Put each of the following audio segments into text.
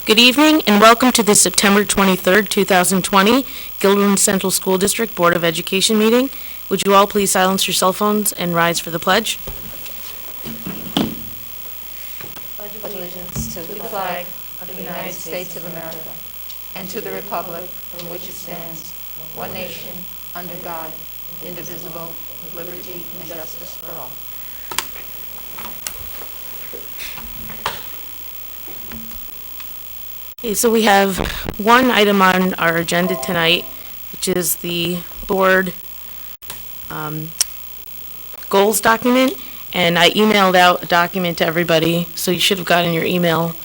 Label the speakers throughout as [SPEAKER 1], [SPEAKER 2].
[SPEAKER 1] Good evening and welcome to the September 23rd, 2020 Gilderland Central School District Board of Education meeting. Would you all please silence your cell phones and rise for the pledge?
[SPEAKER 2] Allegiance to the flag of the United States of America and to the republic for which it stands, one nation, under God, indivisible, with liberty and justice for all.
[SPEAKER 1] Okay, so we have one item on our agenda tonight, which is the board goals document, and I emailed out a document to everybody, so you should have gotten your email.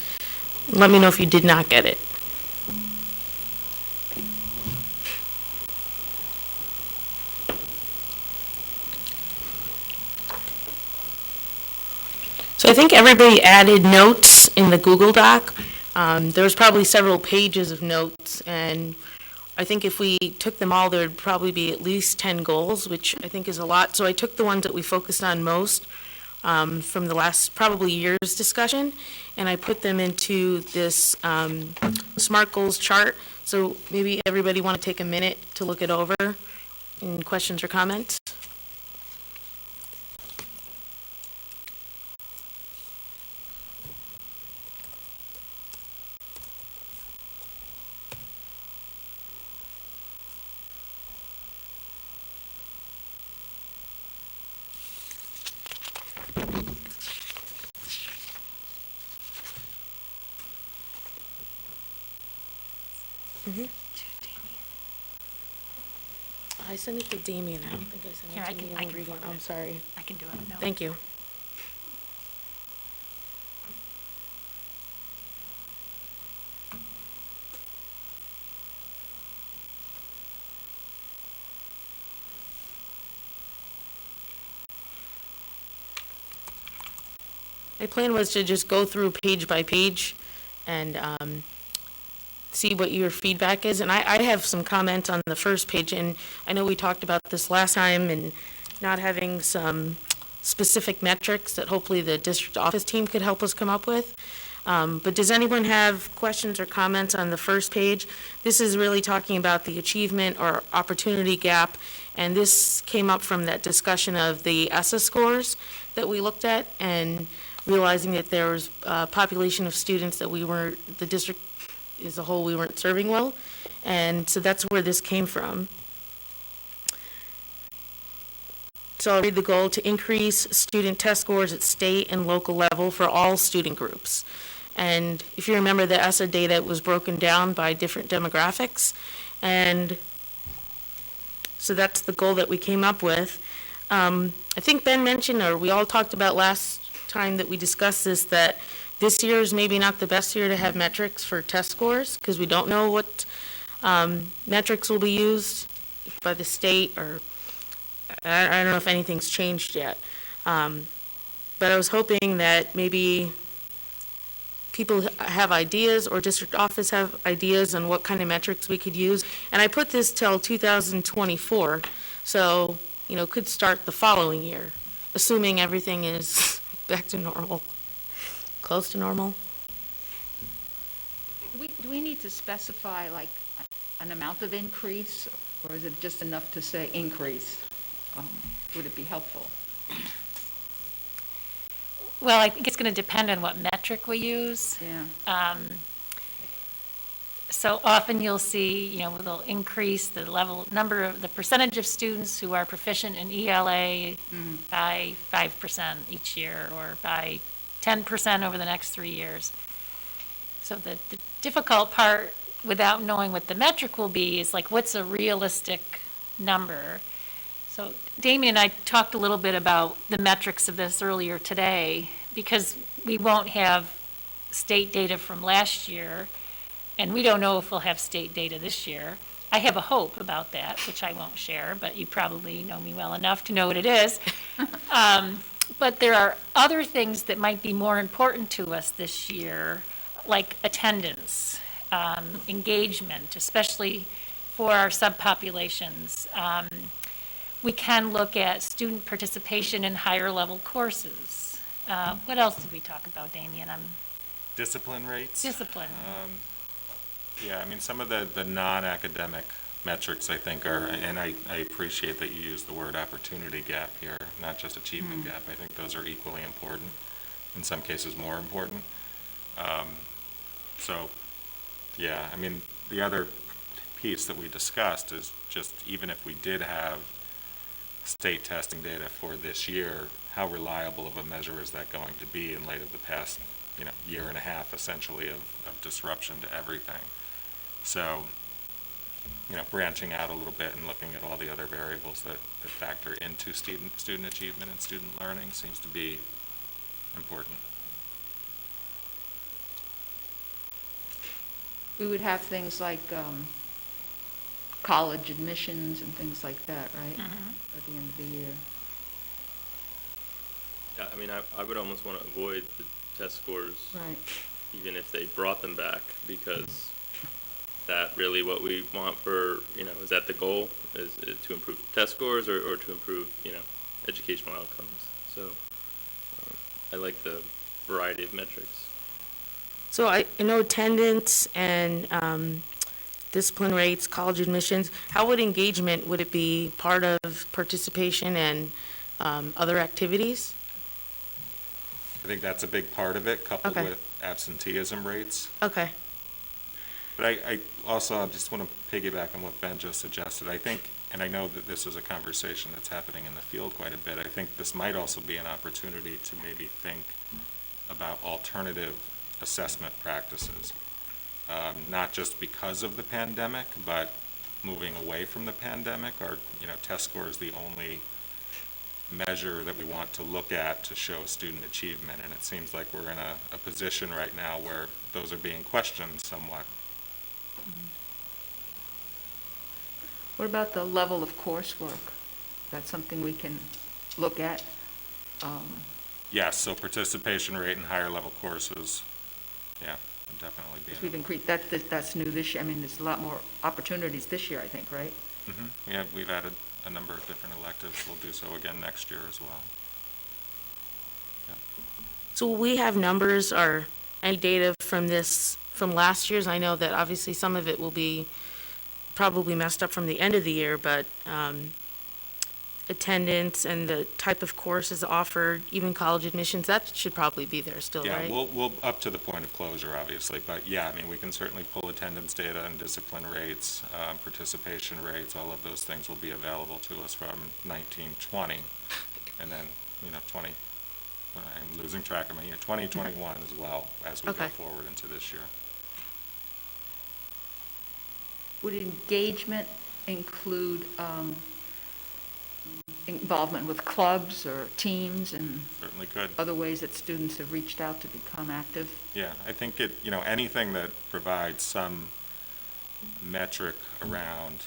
[SPEAKER 1] Let me know if you did not get it. So I think everybody added notes in the Google Doc. There was probably several pages of notes, and I think if we took them all, there'd probably be at least 10 goals, which I think is a lot. So I took the ones that we focused on most from the last probably year's discussion, and I put them into this SMART goals chart. So maybe everybody want to take a minute to look it over. Any questions or comments? I sent it to Damien. I don't think I sent
[SPEAKER 3] Here,
[SPEAKER 1] it to you.
[SPEAKER 3] I can forward
[SPEAKER 1] I'm
[SPEAKER 3] it.
[SPEAKER 1] sorry.
[SPEAKER 3] I can do it. No.
[SPEAKER 1] Thank you. My plan was to just go through page by page and see what your feedback is. And I have some comments on the first page, and I know we talked about this last time and not having some specific metrics that hopefully the district office team could help us come up with. But does anyone have questions or comments on the first page? This is really talking about the achievement or opportunity gap, and this came up from that discussion of the ESSA scores that we looked at, and realizing that there was a population of students that the district as a whole, we weren't serving well. And so that's where this came from. So I'll read the goal: to increase student test scores at state and local level for all student groups. And if you remember, the ESSA data was broken down by different demographics. And so that's the goal that we came up with. I think Ben mentioned, or we all talked about last time that we discussed this, that this year is maybe not the best year to have metrics for test scores because we don't know what metrics will be used by the state, or I don't know if anything's changed yet. But I was hoping that maybe people have ideas, or district office have ideas on what kind of metrics we could use. And I put this till 2024, so could start the following year, assuming everything is back to normal, close to normal.
[SPEAKER 2] Do we need to specify like an amount of increase, or is it just enough to say increase? Would it be helpful?
[SPEAKER 3] Well, I think it's going to depend on what metric we use.
[SPEAKER 2] Yeah.
[SPEAKER 3] So often you'll see, they'll increase the the percentage of students who are proficient in ELA by 5% each year, or by 10% over the next 3 years. So the difficult part, without knowing what the metric will be, is like, what's a realistic number? So Damien and I talked a little bit about the metrics of this earlier today, because we won't have state data from last year, and we don't know if we'll have state data this year. I have a hope about that, which I won't share, but you probably know me well enough to know what it is. But there are other things that might be more important to us this year, like attendance, engagement, especially for our subpopulations. We can look at student participation in higher level courses. What else did we talk about, Damien?
[SPEAKER 4] Discipline rates?
[SPEAKER 3] Discipline.
[SPEAKER 4] Yeah, I mean, some of the non-academic metrics, I think, are, and I appreciate that you use the word opportunity gap here, not just achievement gap. I think those are equally important, in some cases more important. So, yeah, I mean, the other piece that we discussed is just, even if we did have state testing data for this year, how reliable of a measure is that going to be in light of the past, year and a half, essentially, of disruption to everything? So, branching out a little bit and looking at all the other variables that factor into student achievement and student learning seems to be important.
[SPEAKER 2] We would have things like college admissions and things like that, right? At the end of the year.
[SPEAKER 5] Yeah, I mean, I would almost want to avoid the test scores,
[SPEAKER 2] Right.
[SPEAKER 5] even if they brought them back, because that really what we want for, is that the goal? Is it to improve test scores or to improve, educational outcomes? So I like the variety of metrics.
[SPEAKER 1] So I know attendance and discipline rates, college admissions. How would engagement, would it be part of participation and other activities?
[SPEAKER 4] I think that's a big part of it, coupled
[SPEAKER 1] Okay.
[SPEAKER 4] with absenteeism rates.
[SPEAKER 1] Okay.
[SPEAKER 4] But I also just want to piggyback on what Ben just suggested. I think, and I know that this is a conversation that's happening in the field quite a bit, I think this might also be an opportunity to maybe think about alternative assessment practices. Not just because of the pandemic, but moving away from the pandemic. Our, test score is the only measure that we want to look at to show student achievement, and it seems like we're in a position right now where those are being questioned somewhat.
[SPEAKER 2] What about the level of coursework? That's something we can look at.
[SPEAKER 4] Yes, so participation rate in higher level courses, yeah, would definitely be.
[SPEAKER 2] We've increased, that's new this year. I mean, there's a lot more opportunities this year, I think, right?
[SPEAKER 4] We've added a number of different electives. We'll do so again next year as well.
[SPEAKER 1] So will we have numbers or any data from last year's? I know that obviously some of it will be probably messed up from the end of the year, but attendance and the type of courses offered, even college admissions, that should probably be there still,
[SPEAKER 4] Yeah,
[SPEAKER 1] right?
[SPEAKER 4] we'll up to the point of closure, obviously, but yeah, I mean, we can certainly pull attendance data and discipline rates, participation rates, all of those things will be available to us from 1920, and then, 20, I'm losing track of my year, 2021 as well, as we go
[SPEAKER 1] Okay.
[SPEAKER 4] forward into this year.
[SPEAKER 2] Would engagement include involvement with clubs or teams and
[SPEAKER 4] Certainly could.
[SPEAKER 2] other ways that students have reached out to become active?
[SPEAKER 4] Yeah, I think anything that provides some metric around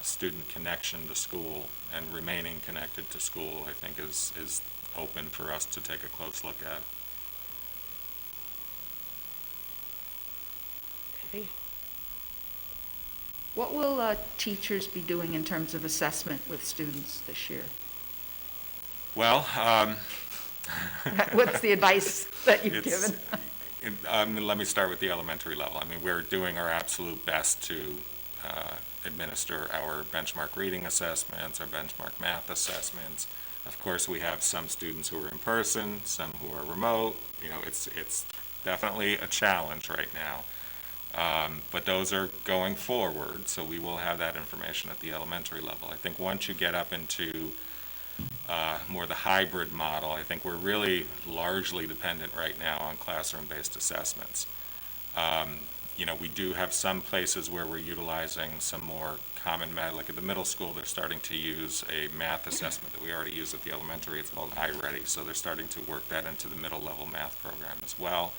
[SPEAKER 4] student connection to school and remaining connected to school, I think is open for us to take a close look at.
[SPEAKER 1] Okay.
[SPEAKER 2] What will teachers be doing in terms of assessment with students this year?
[SPEAKER 4] Well,
[SPEAKER 2] What's the advice that you've
[SPEAKER 4] it's,
[SPEAKER 2] given?
[SPEAKER 4] let me start with the elementary level. I mean, we're doing our absolute best to administer our benchmark reading assessments, our benchmark math assessments. Of course, we have some students who are in person, some who are remote. It's definitely a challenge right now. But those are going forward, so we will have that information at the elementary level. I think once you get up into more the hybrid model, I think we're really largely dependent right now on classroom-based assessments. We do have some places where we're utilizing some more common math, like at the middle school, they're starting to use a math assessment that we already use at the elementary. It's called iReady, so they're starting to work that into the middle level math program as well.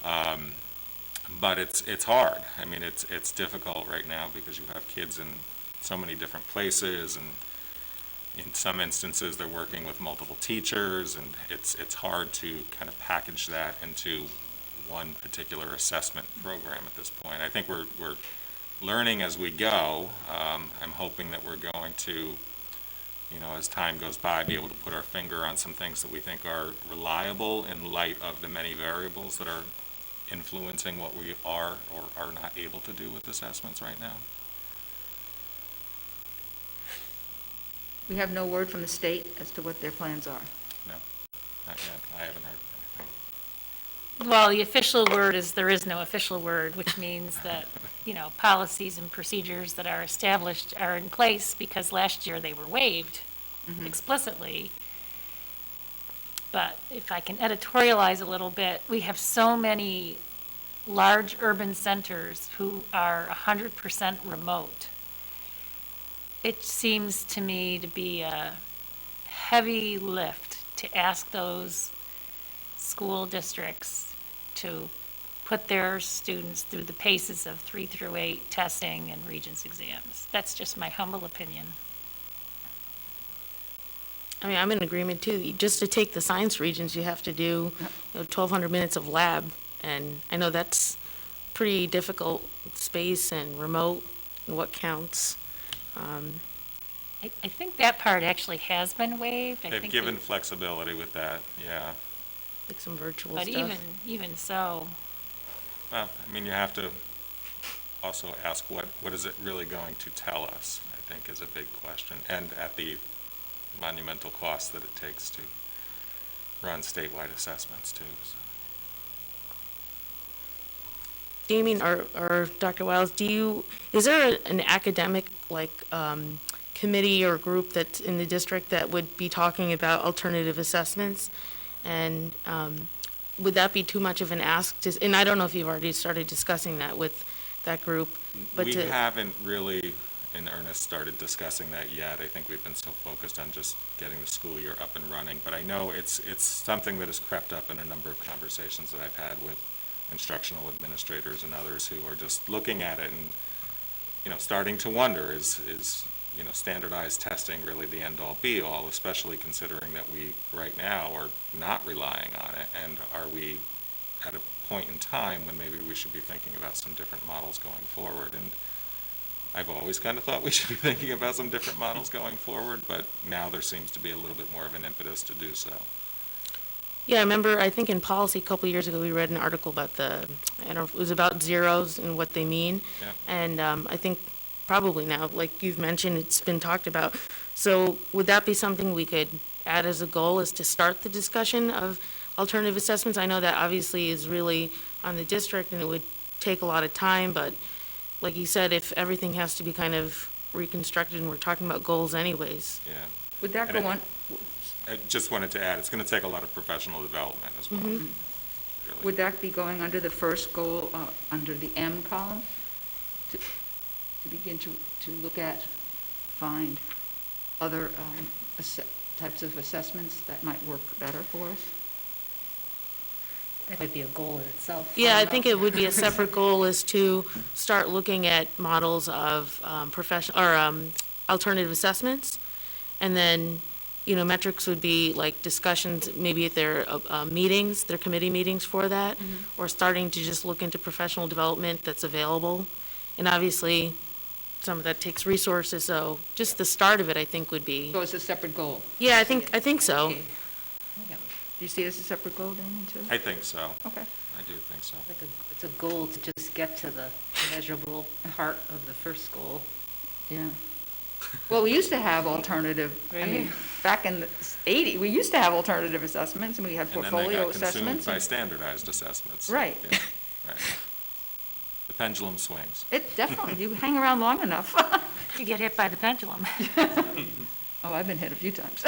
[SPEAKER 4] But it's hard. I mean, it's difficult right now because you have kids in so many different places, and in some instances they're working with multiple teachers, and it's hard to kind of package that into one particular assessment program at this point. I think we're learning as we go. I'm hoping that we're going to, as time goes by, be able to put our finger on some things that we think are reliable in light of the many variables that are influencing what we are or are not able to do with assessments right now.
[SPEAKER 2] We have no word from the state as to what their plans are.
[SPEAKER 4] No, not yet. I haven't heard anything.
[SPEAKER 3] Well, the official word is there is no official word, which means that, policies and procedures that are established are in place because last year they were waived explicitly. But if I can editorialize a little bit, we have so many large urban centers who are 100% remote. It seems to me to be a heavy lift to ask those school districts to put their students through the paces of 3 through 8 testing and Regents exams. That's just my humble opinion.
[SPEAKER 1] I mean, I'm in agreement too. Just to take the science regions, you have to do 1,200 minutes of lab. And I know that's pretty difficult space and remote and what counts.
[SPEAKER 3] I think that part actually has been waived. I
[SPEAKER 4] They've
[SPEAKER 3] think
[SPEAKER 4] given flexibility with that, yeah.
[SPEAKER 1] Like some virtual
[SPEAKER 3] But
[SPEAKER 1] stuff.
[SPEAKER 3] even so,
[SPEAKER 4] Well, I mean, you have to also ask what is it really going to tell us, I think is a big question. And at the monumental cost that it takes to run statewide assessments too, so.
[SPEAKER 1] Damien or Dr. Wiles, is there an academic committee or group that's in the district that would be talking about alternative assessments? And would that be too much of an ask? And I don't know if you've already started discussing that with that group. But
[SPEAKER 4] We haven't really in earnest started discussing that yet. I think we've been so focused on just getting the school year up and running. But I know it's something that has crept up in a number of conversations that I've had with instructional administrators and others who are just looking at it and, starting to wonder, is standardized testing really the end-all be-all, especially considering that we right now are not relying on it, and are we at a point in time when maybe we should be thinking about some different models going forward? And I've always kind of thought we should be thinking about some different models going forward, but now there seems to be a little bit more of an impetus to do so.
[SPEAKER 1] Yeah, I think in policy a couple of years ago, we read an article about I don't know, it was about zeros and what they mean.
[SPEAKER 4] Yeah.
[SPEAKER 1] And I think probably now, like you've mentioned, it's been talked about. So would that be something we could add as a goal, is to start the discussion of alternative assessments? I know that obviously is really on the district and it would take a lot of time, but like you said, if everything has to be kind of reconstructed and we're talking about goals anyways.
[SPEAKER 4] Yeah.
[SPEAKER 2] Would that
[SPEAKER 4] And
[SPEAKER 2] go on,
[SPEAKER 4] I just wanted to add, it's going to take a lot of professional development as well. Really.
[SPEAKER 2] would that be going under the first goal, under the M column? To begin to look at, find other types of assessments that might work better for us?
[SPEAKER 6] That might be a goal in itself.
[SPEAKER 1] Yeah, I think it would be a separate goal, is to start looking at models of alternative assessments. And then, metrics would be like discussions, maybe at their meetings, their committee meetings for that, or starting to just look into professional development that's available. And obviously, some of that takes resources, so just the start of it, I think, would be,
[SPEAKER 2] So it's a separate goal.
[SPEAKER 1] yeah, I think so.
[SPEAKER 6] Okay.
[SPEAKER 2] Do you see it as a separate goal, Damien, too?
[SPEAKER 4] I think so.
[SPEAKER 2] Okay.
[SPEAKER 4] I do think so.
[SPEAKER 6] It's a goal to just get to the measurable part of the first goal.
[SPEAKER 2] Yeah. Well, we used to have alternative, I mean, back in the '80s, we used to have alternative assessments, and we had
[SPEAKER 4] And then they
[SPEAKER 2] portfolio
[SPEAKER 4] got consumed
[SPEAKER 2] assessments.
[SPEAKER 4] by
[SPEAKER 2] and
[SPEAKER 4] standardized assessments.
[SPEAKER 2] Right.
[SPEAKER 4] Yeah, right. The pendulum swings.
[SPEAKER 2] It definitely, you hang around long enough.
[SPEAKER 3] you get hit by the pendulum.
[SPEAKER 2] Oh, I've been hit a few times.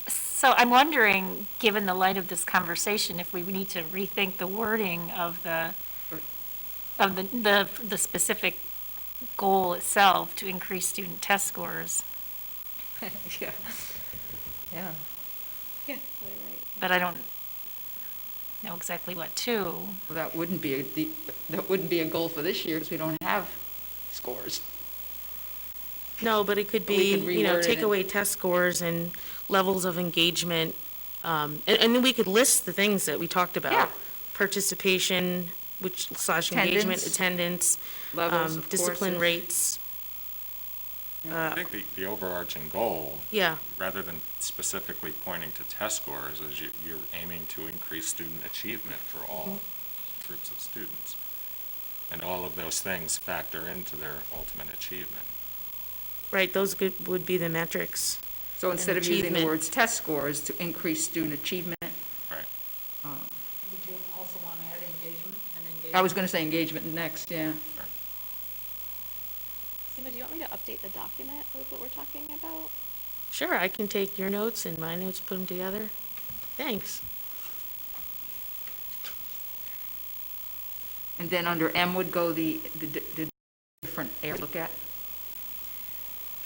[SPEAKER 3] So I'm wondering, given the light of this conversation, if we need to rethink the wording of the specific goal itself to increase student test scores,
[SPEAKER 6] Yeah. Yeah.
[SPEAKER 3] but I don't know exactly what to.
[SPEAKER 2] Well, that wouldn't be a goal for this year, because we don't have scores.
[SPEAKER 1] No, but it could
[SPEAKER 2] We
[SPEAKER 1] be,
[SPEAKER 2] could reword it
[SPEAKER 1] take
[SPEAKER 2] and-
[SPEAKER 1] away test scores and levels of engagement. And then we could list the things that we talked about.
[SPEAKER 2] Yeah.
[SPEAKER 1] Participation, engagement,
[SPEAKER 2] Attendance.
[SPEAKER 1] attendance,
[SPEAKER 2] Levels of
[SPEAKER 1] discipline
[SPEAKER 2] courses.
[SPEAKER 1] rates.
[SPEAKER 4] I think the overarching goal,
[SPEAKER 1] Yeah,
[SPEAKER 4] rather than specifically pointing to test scores, is you're aiming to increase student achievement for all groups of students. And all of those things factor into their ultimate achievement.
[SPEAKER 1] Right, those would be the metrics.
[SPEAKER 2] So instead of using the
[SPEAKER 1] achievement.
[SPEAKER 2] words test scores to increase student achievement,
[SPEAKER 4] Right.
[SPEAKER 6] Would you also want to add engagement and engagement?
[SPEAKER 2] I was going to say engagement next, yeah.
[SPEAKER 7] Seema, do you want me to update the document with what we're talking about?
[SPEAKER 1] Sure, I can take your notes and my notes, put them together. Thanks.
[SPEAKER 2] And then under M would go the different areas to look at.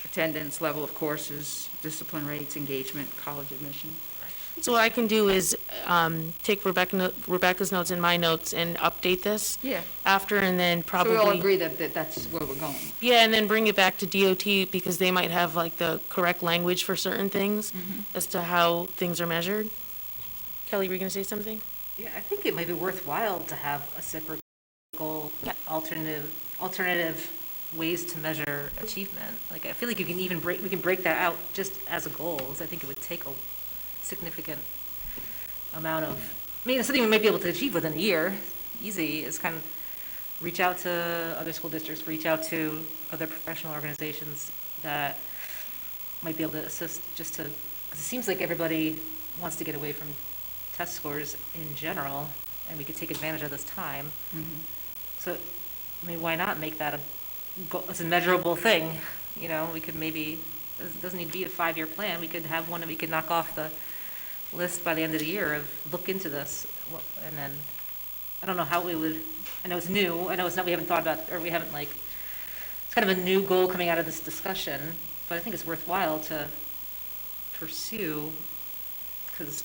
[SPEAKER 2] Attendance, level of courses, discipline rates, engagement, college admission.
[SPEAKER 1] So what I can do is take Rebecca's notes and my notes and update this
[SPEAKER 2] Yeah.
[SPEAKER 1] after, and then
[SPEAKER 2] So we all
[SPEAKER 1] probably,
[SPEAKER 2] agree that that's where we're going.
[SPEAKER 1] yeah, and then bring it back to DOT because they might have like the correct language for certain things as to how things are measured. Kelly, were you going to say something?
[SPEAKER 6] Yeah, I think it might be worthwhile to have a separate goal, alternative ways to measure achievement. Like, I feel like we can break that out just as a goal. So I think it would take a significant amount of, I mean, it's something we might be able to achieve within a year. Easy is kind of reach out to other school districts, reach out to other professional organizations that might be able to assist just to, because it seems like everybody wants to get away from test scores in general, and we could take advantage of this time. So, I mean, why not make that it's a measurable thing? You know, we could maybe, it doesn't need to be a 5-year plan. We could have one that we could knock off the list by the end of the year of look into this. And then, I don't know how we would, I know it's new. I know it's not, we haven't thought about, or we haven't like, it's kind of a new goal coming out of this discussion, but I think it's worthwhile to pursue because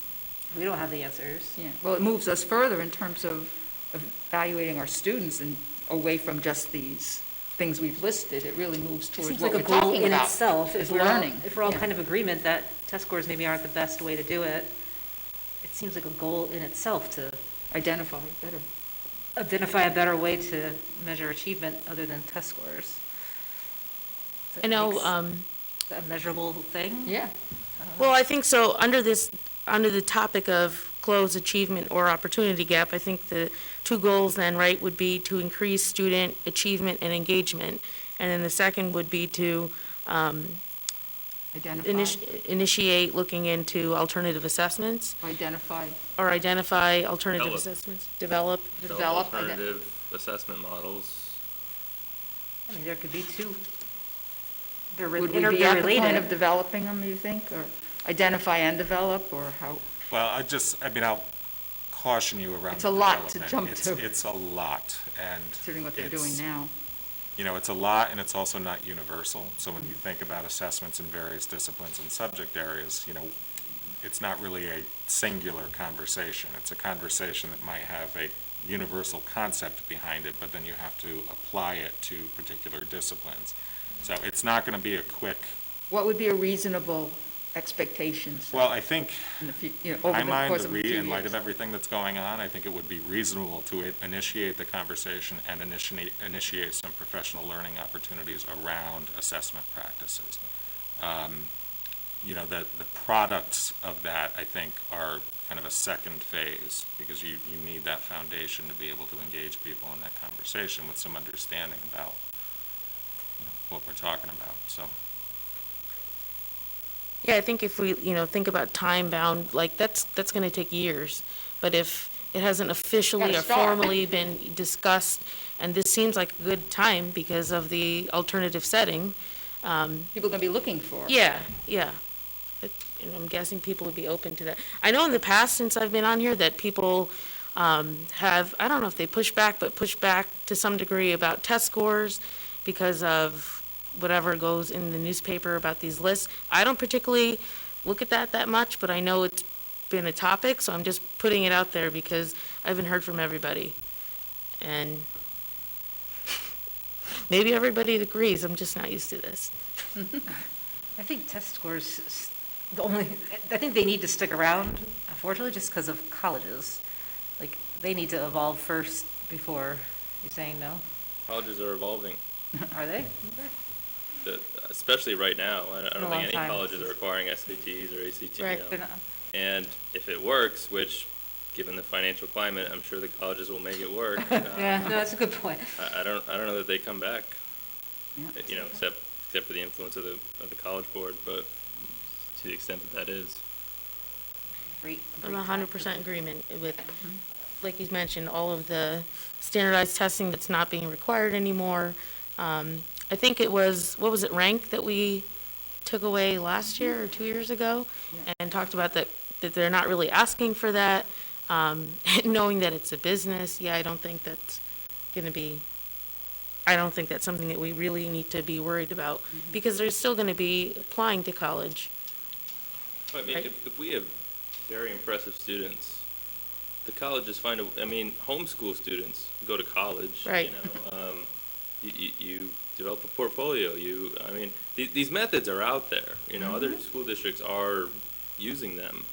[SPEAKER 6] we don't have the answers.
[SPEAKER 2] Yeah, well, it moves us further in terms of evaluating our students and away from just these things we've listed. It really moves
[SPEAKER 6] It
[SPEAKER 2] towards
[SPEAKER 6] seems
[SPEAKER 2] what
[SPEAKER 6] like
[SPEAKER 2] we're
[SPEAKER 6] a goal
[SPEAKER 2] talking
[SPEAKER 6] in
[SPEAKER 2] about.
[SPEAKER 6] itself,
[SPEAKER 2] is learning.
[SPEAKER 6] If we're all
[SPEAKER 2] Yeah.
[SPEAKER 6] kind of agreement that test scores maybe aren't the best way to do it, it seems like a goal in itself to
[SPEAKER 2] Identify better.
[SPEAKER 6] identify a better way to measure achievement other than test scores.
[SPEAKER 1] I know,
[SPEAKER 6] A measurable thing?
[SPEAKER 2] Yeah.
[SPEAKER 1] well, I think so, under the topic of close achievement or opportunity gap, I think the two goals then, right, would be to increase student achievement and engagement. And then the second would be to
[SPEAKER 2] Identify,
[SPEAKER 1] initiate looking into alternative assessments
[SPEAKER 2] identify,
[SPEAKER 1] or identify alternative
[SPEAKER 5] Develop.
[SPEAKER 1] assessments, develop.
[SPEAKER 2] develop.
[SPEAKER 5] Alternative assessment models.
[SPEAKER 6] I mean, there could be two. They're
[SPEAKER 2] Would we be at the point of
[SPEAKER 6] related.
[SPEAKER 2] developing them, you think, or identify and develop, or how?
[SPEAKER 4] Well, I'll caution you around
[SPEAKER 2] It's
[SPEAKER 4] the
[SPEAKER 2] a lot to
[SPEAKER 4] development.
[SPEAKER 2] jump to.
[SPEAKER 4] It's a lot, and
[SPEAKER 2] Considering what they're
[SPEAKER 4] it's-
[SPEAKER 2] doing now.
[SPEAKER 4] You know, it's a lot, and it's also not universal. So when you think about assessments in various disciplines and subject areas, you know, it's not really a singular conversation. It's a conversation that might have a universal concept behind it, but then you have to apply it to particular disciplines. So it's not going to be a quick,
[SPEAKER 2] What would be a reasonable expectations
[SPEAKER 4] well, I think
[SPEAKER 2] in the future,
[SPEAKER 4] In
[SPEAKER 2] over
[SPEAKER 4] my
[SPEAKER 2] the
[SPEAKER 4] mind,
[SPEAKER 2] course of a few
[SPEAKER 4] in light
[SPEAKER 2] years?
[SPEAKER 4] of everything that's going on, I think it would be reasonable to initiate the conversation and initiate some professional learning opportunities around assessment practices. You know, the products of that, I think, are kind of a second phase, because you need that foundation to be able to engage people in that conversation with some understanding about, you know, what we're talking about, so.
[SPEAKER 1] Yeah, I think if we, think about time bound, like that's going to take years. But if it hasn't officially
[SPEAKER 2] Gotta
[SPEAKER 1] or
[SPEAKER 2] start.
[SPEAKER 1] formally been discussed, and this seems like a good time because of the alternative setting,
[SPEAKER 2] People are going to be looking for.
[SPEAKER 1] yeah. And I'm guessing people would be open to that. I know in the past, since I've been on here, that people have, I don't know if they push back, but push back to some degree about test scores because of whatever goes in the newspaper about these lists. I don't particularly look at that much, but I know it's been a topic, so I'm just putting it out there because I haven't heard from everybody. And maybe everybody agrees, I'm just not used to this.
[SPEAKER 6] I think test scores, I think they need to stick around, unfortunately, just because of colleges. Like, they need to evolve first before you're saying no.
[SPEAKER 5] Colleges are evolving,
[SPEAKER 6] Are they?
[SPEAKER 5] especially right now. I
[SPEAKER 6] a
[SPEAKER 5] don't
[SPEAKER 6] long
[SPEAKER 5] think any
[SPEAKER 6] time.
[SPEAKER 5] colleges are requiring SATs or ACTs
[SPEAKER 1] Right.
[SPEAKER 5] now.
[SPEAKER 6] They're not.
[SPEAKER 5] And if it works, which given the financial climate, I'm sure the colleges will make it work.
[SPEAKER 6] Yeah, no, that's a good point.
[SPEAKER 5] I don't know that they come back,
[SPEAKER 2] Yeah.
[SPEAKER 5] you know, except for the influence of the college board, but to the extent that that is.
[SPEAKER 6] Great.
[SPEAKER 1] I'm 100% agreement with, like you mentioned, all of the standardized testing that's not being required anymore. I think it was, what was it, rank that we took away last year or 2 years ago?
[SPEAKER 2] Yeah.
[SPEAKER 1] And talked about that they're not really asking for that, knowing that it's a business. Yeah, I don't think that's going to be, I don't think that's something that we really need to be worried about, because they're still going to be applying to college.
[SPEAKER 5] I mean,
[SPEAKER 1] Right.
[SPEAKER 5] if we have very impressive students, the colleges find I mean, homeschool students go to college.
[SPEAKER 1] Right.
[SPEAKER 5] You know, you develop a portfolio. I mean, these methods are out there. You know, other school districts are using them.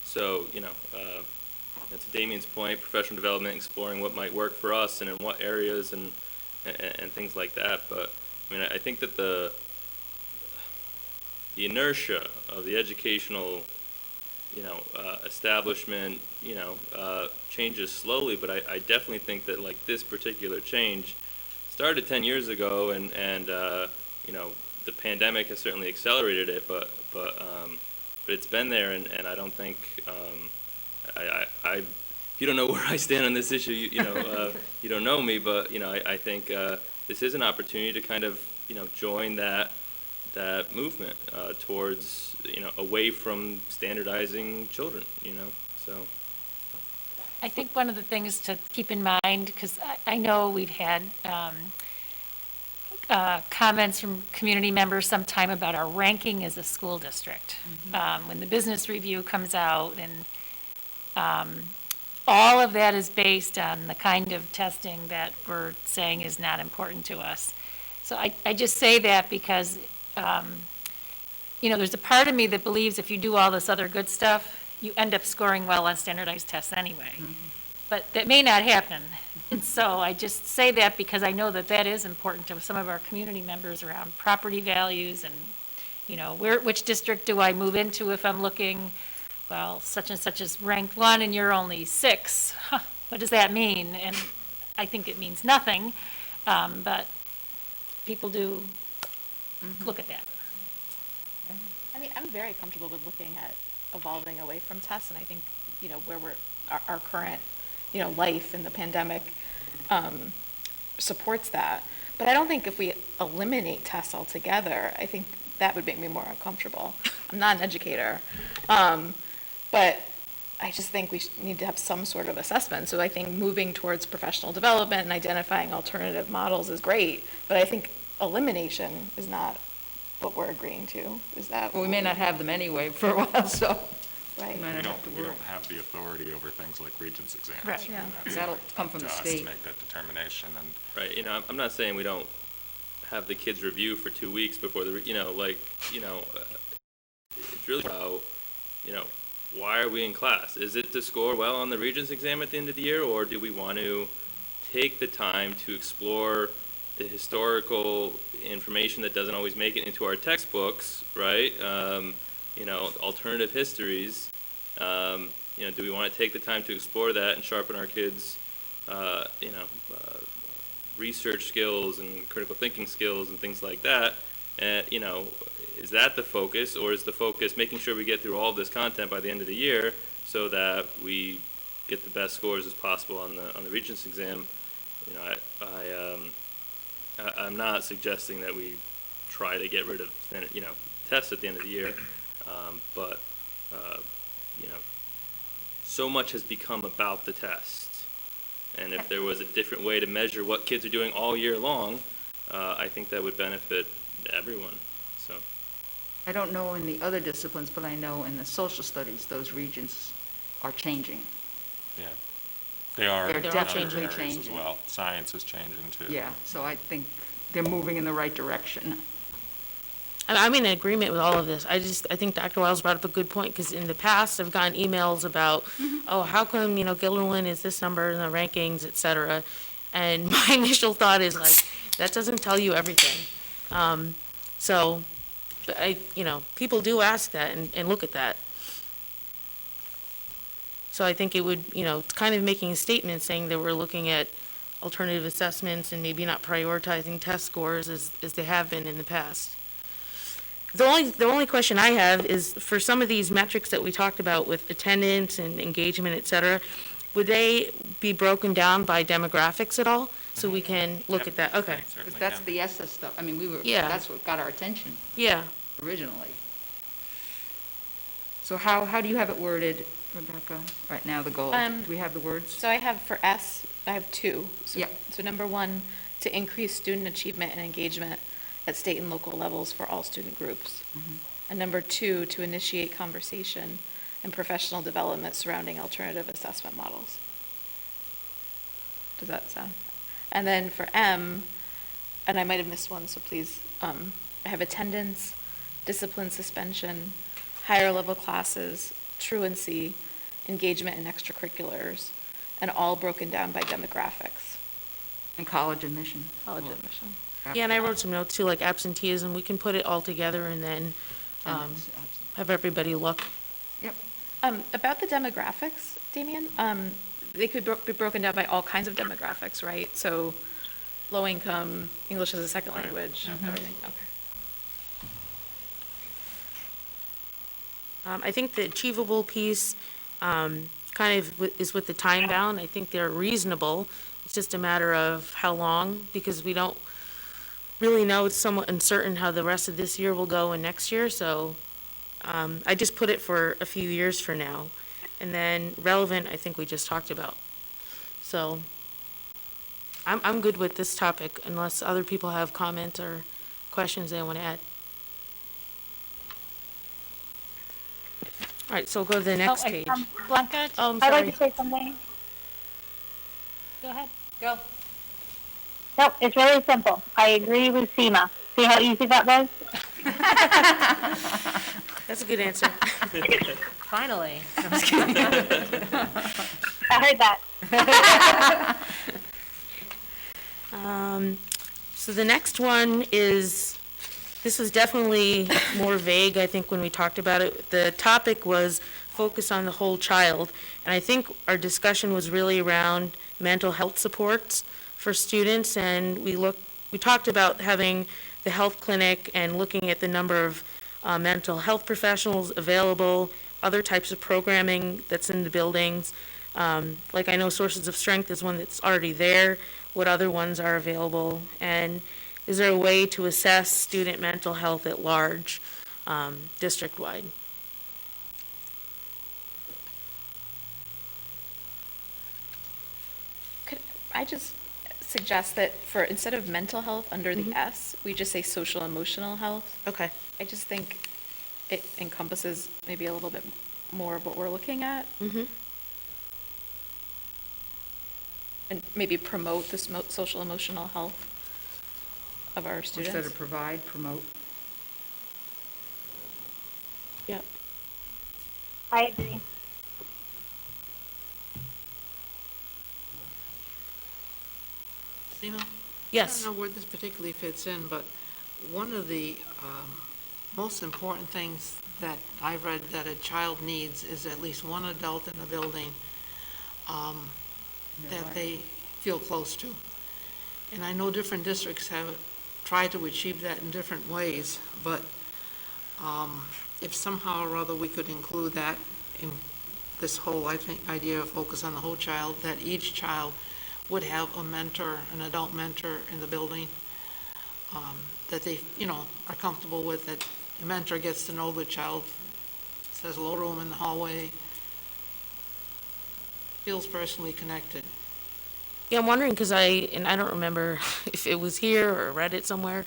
[SPEAKER 5] So, you know, to Damien's point, professional development, exploring what might work for us and in what areas and things like that. But, I mean, I think that the inertia of the educational, you know, establishment, you know, changes slowly, but I definitely think that, like, this particular change started 10 years ago, and you know, the pandemic has certainly accelerated it, but it's been there, and I don't think, if you don't know where I stand on this issue, you know, you don't know me, but, you know, I think this is an opportunity to kind of, you know, join that movement towards, you know, away from standardizing children, you know, so.
[SPEAKER 3] I think one of the things to keep in mind, because I know we've had comments from community members sometime about our ranking as a school district. When the business review comes out, and all of that is based on the kind of testing that we're saying is not important to us. So I just say that because, you know, there's a part of me that believes if you do all this other good stuff, you end up scoring well on standardized tests anyway. But that may not happen. And so I just say that because I know that that is important to some of our community members around property values and, you know, which district do I move into if I'm looking, well, such and such is ranked 1 and you're only 6. Huh, what does that mean? And I think it means nothing, but people do look at that.
[SPEAKER 7] I mean, I'm very comfortable with looking at evolving away from tests, and I think, you know, where our current, you know, life in the pandemic supports that. But I don't think if we eliminate tests altogether, I think that would make me more uncomfortable. I'm not an educator, but I just think we need to have some sort of assessment. So I think moving towards professional development and identifying alternative models is great, but I think elimination is not what we're agreeing to. Is that?
[SPEAKER 2] Well, we may not have them anyway for a while, so.
[SPEAKER 1] Right.
[SPEAKER 2] we might
[SPEAKER 4] We
[SPEAKER 2] not have to
[SPEAKER 4] we
[SPEAKER 2] worry.
[SPEAKER 4] don't have the authority over things like Regents exams.
[SPEAKER 3] Right.
[SPEAKER 4] I mean,
[SPEAKER 6] Yeah.
[SPEAKER 4] that's
[SPEAKER 2] That'll
[SPEAKER 4] up
[SPEAKER 2] come from
[SPEAKER 4] to
[SPEAKER 2] the
[SPEAKER 4] us
[SPEAKER 2] state.
[SPEAKER 4] to make that determination, and
[SPEAKER 5] Right, you know, I'm not saying we don't have the kids review for 2 weeks before you know, like, you know, it's really about, you know, why are we in class? Is it to score well on the Regents exam at the end of the year, or do we want to take the time to explore the historical information that doesn't always make it into our textbooks, right? You know, alternative histories. You know, do we want to take the time to explore that and sharpen our kids' you know, research skills and critical thinking skills and things like that? You know, is that the focus, or is the focus making sure we get through all of this content by the end of the year so that we get the best scores as possible on the Regents exam? You know, I'm not suggesting that we try to get rid of standard, you know, tests at the end of the year, but you know, so much has become about the test. And if there was a different way to measure what kids are doing all year long, I think that would benefit everyone. So,
[SPEAKER 2] I don't know in the other disciplines, but I know in the social studies, those regions are changing.
[SPEAKER 4] yeah, they are
[SPEAKER 2] They're
[SPEAKER 4] in other
[SPEAKER 2] definitely
[SPEAKER 4] areas as
[SPEAKER 2] changing.
[SPEAKER 4] well. Science is changing too.
[SPEAKER 2] Yeah, so I think they're moving in the right direction.
[SPEAKER 1] I'm in agreement with all of this. I think Dr. Wiles brought up a good point, because in the past, I've gotten emails about, oh, how come, you know, Gilderlin is this number in the rankings, et cetera. And my initial thought is like, that doesn't tell you everything. So, but you know, people do ask that and look at that. So I think it would, it's kind of making a statement saying that we're looking at alternative assessments and maybe not prioritizing test scores as they have been in the past. The only question I have is, for some of these metrics that we talked about with attendance and engagement, et cetera, would they be broken down by demographics at all? So we can look at that, okay,
[SPEAKER 4] Certainly
[SPEAKER 2] Because that's
[SPEAKER 4] can.
[SPEAKER 2] the ESSA stuff. I mean,
[SPEAKER 1] Yeah.
[SPEAKER 2] that's what got our attention
[SPEAKER 1] yeah.
[SPEAKER 2] originally. So how do you have it worded, Rebecca, right now, the goal? Do we have the words?
[SPEAKER 7] So I have for S, I have two. So-
[SPEAKER 2] Yeah.
[SPEAKER 7] So number one, to increase student achievement and engagement at state and local levels for all student groups. And number two, to initiate conversation and professional development surrounding alternative assessment models. Does that sound? And then for M, and I might have missed one, so please, I have attendance, discipline suspension, higher level classes, truancy, engagement in extracurriculars, and all broken down by demographics,
[SPEAKER 2] And college admission.
[SPEAKER 7] college admission.
[SPEAKER 1] Yeah, and I wrote some notes too, like absenteeism, we can put it all together and then
[SPEAKER 2] Attendance,
[SPEAKER 1] have everybody look.
[SPEAKER 2] Yep.
[SPEAKER 7] About the demographics, Damien, they could be broken down by all kinds of demographics, right? So low income, English as a second language, everything, okay.
[SPEAKER 1] I think the achievable piece kind of is with the time bound. I think they're reasonable. It's just a matter of how long, because we don't really know. It's somewhat uncertain how the rest of this year will go and next year, so I just put it for a few years for now. And then relevant, I think we just talked about. So I'm good with this topic unless other people have comments or questions they want to add. All right, so we'll go to the next page.
[SPEAKER 3] Blanca,
[SPEAKER 1] Oh, I'm
[SPEAKER 8] I'd like
[SPEAKER 1] sorry.
[SPEAKER 8] to say something.
[SPEAKER 3] go ahead.
[SPEAKER 7] Go.
[SPEAKER 8] No, it's really simple. I agree with Seema. See how easy that was?
[SPEAKER 1] That's a good answer.
[SPEAKER 6] Finally.
[SPEAKER 8] I heard that.
[SPEAKER 1] So the next one is, this was definitely more vague, I think, when we talked about it. The topic was focus on the whole child. And I think our discussion was really around mental health supports for students. And we talked about having the health clinic and looking at the number of mental health professionals available, other types of programming that's in the buildings. Like I know Sources of Strength is one that's already there. What other ones are available? And is there a way to assess student mental health at large, district-wide?
[SPEAKER 7] Could I just suggest that for, instead of mental health under the S, we just say social emotional health?
[SPEAKER 1] Okay.
[SPEAKER 7] I just think it encompasses maybe a little bit more of what we're looking at.
[SPEAKER 1] Mm-hmm.
[SPEAKER 7] And maybe promote the social emotional health of our
[SPEAKER 2] Instead
[SPEAKER 7] students.
[SPEAKER 2] of provide, promote.
[SPEAKER 1] Yep.
[SPEAKER 8] I agree.
[SPEAKER 9] Seema?
[SPEAKER 1] Yes.
[SPEAKER 9] I don't know where this particularly fits in, but one of the most important things that I've read that a child needs is at least one adult in the building that they feel close to. And I know different districts have tried to achieve that in different ways, but if somehow or other we could include that in this whole, I think, idea of focus on the whole child, that each child would have a mentor, an adult mentor in the building, that they, are comfortable with, that the mentor gets to know the child, says hello to him in the hallway, feels personally connected.
[SPEAKER 1] Yeah, I'm wondering, because I don't remember if it was here or read it somewhere,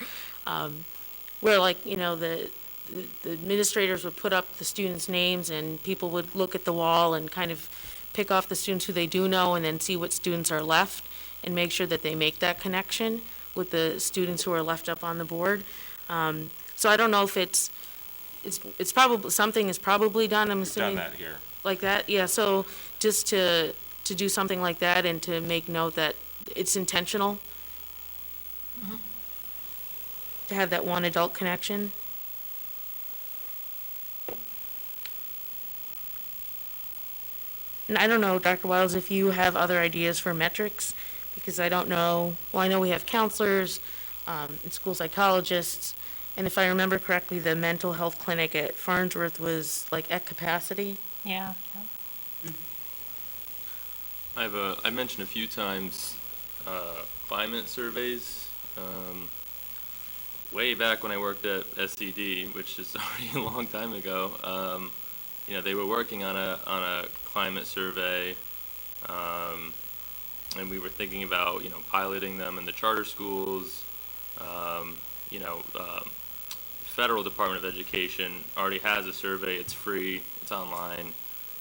[SPEAKER 1] where the administrators would put up the students' names and people would look at the wall and kind of pick off the students who they do know and then see what students are left and make sure that they make that connection with the students who are left up on the board. So I don't know if it's probably, something is probably done, I'm
[SPEAKER 4] We've done
[SPEAKER 1] assuming.
[SPEAKER 4] that here.
[SPEAKER 1] Like that, yeah, so just to do something like that and to make note that it's intentional. To have that one adult connection. And I don't know, Dr. Wiles, if you have other ideas for metrics, because I don't know, well, I know we have counselors, and school psychologists, and if I remember correctly, the mental health clinic at Farnsworth was like at capacity.
[SPEAKER 3] Yeah.
[SPEAKER 5] I mentioned a few times, climate surveys. Way back when I worked at SED, which is already a long time ago, they were working on a climate survey, and we were thinking about, piloting them in the charter schools. The Federal Department of Education already has a survey. It's free. It's online.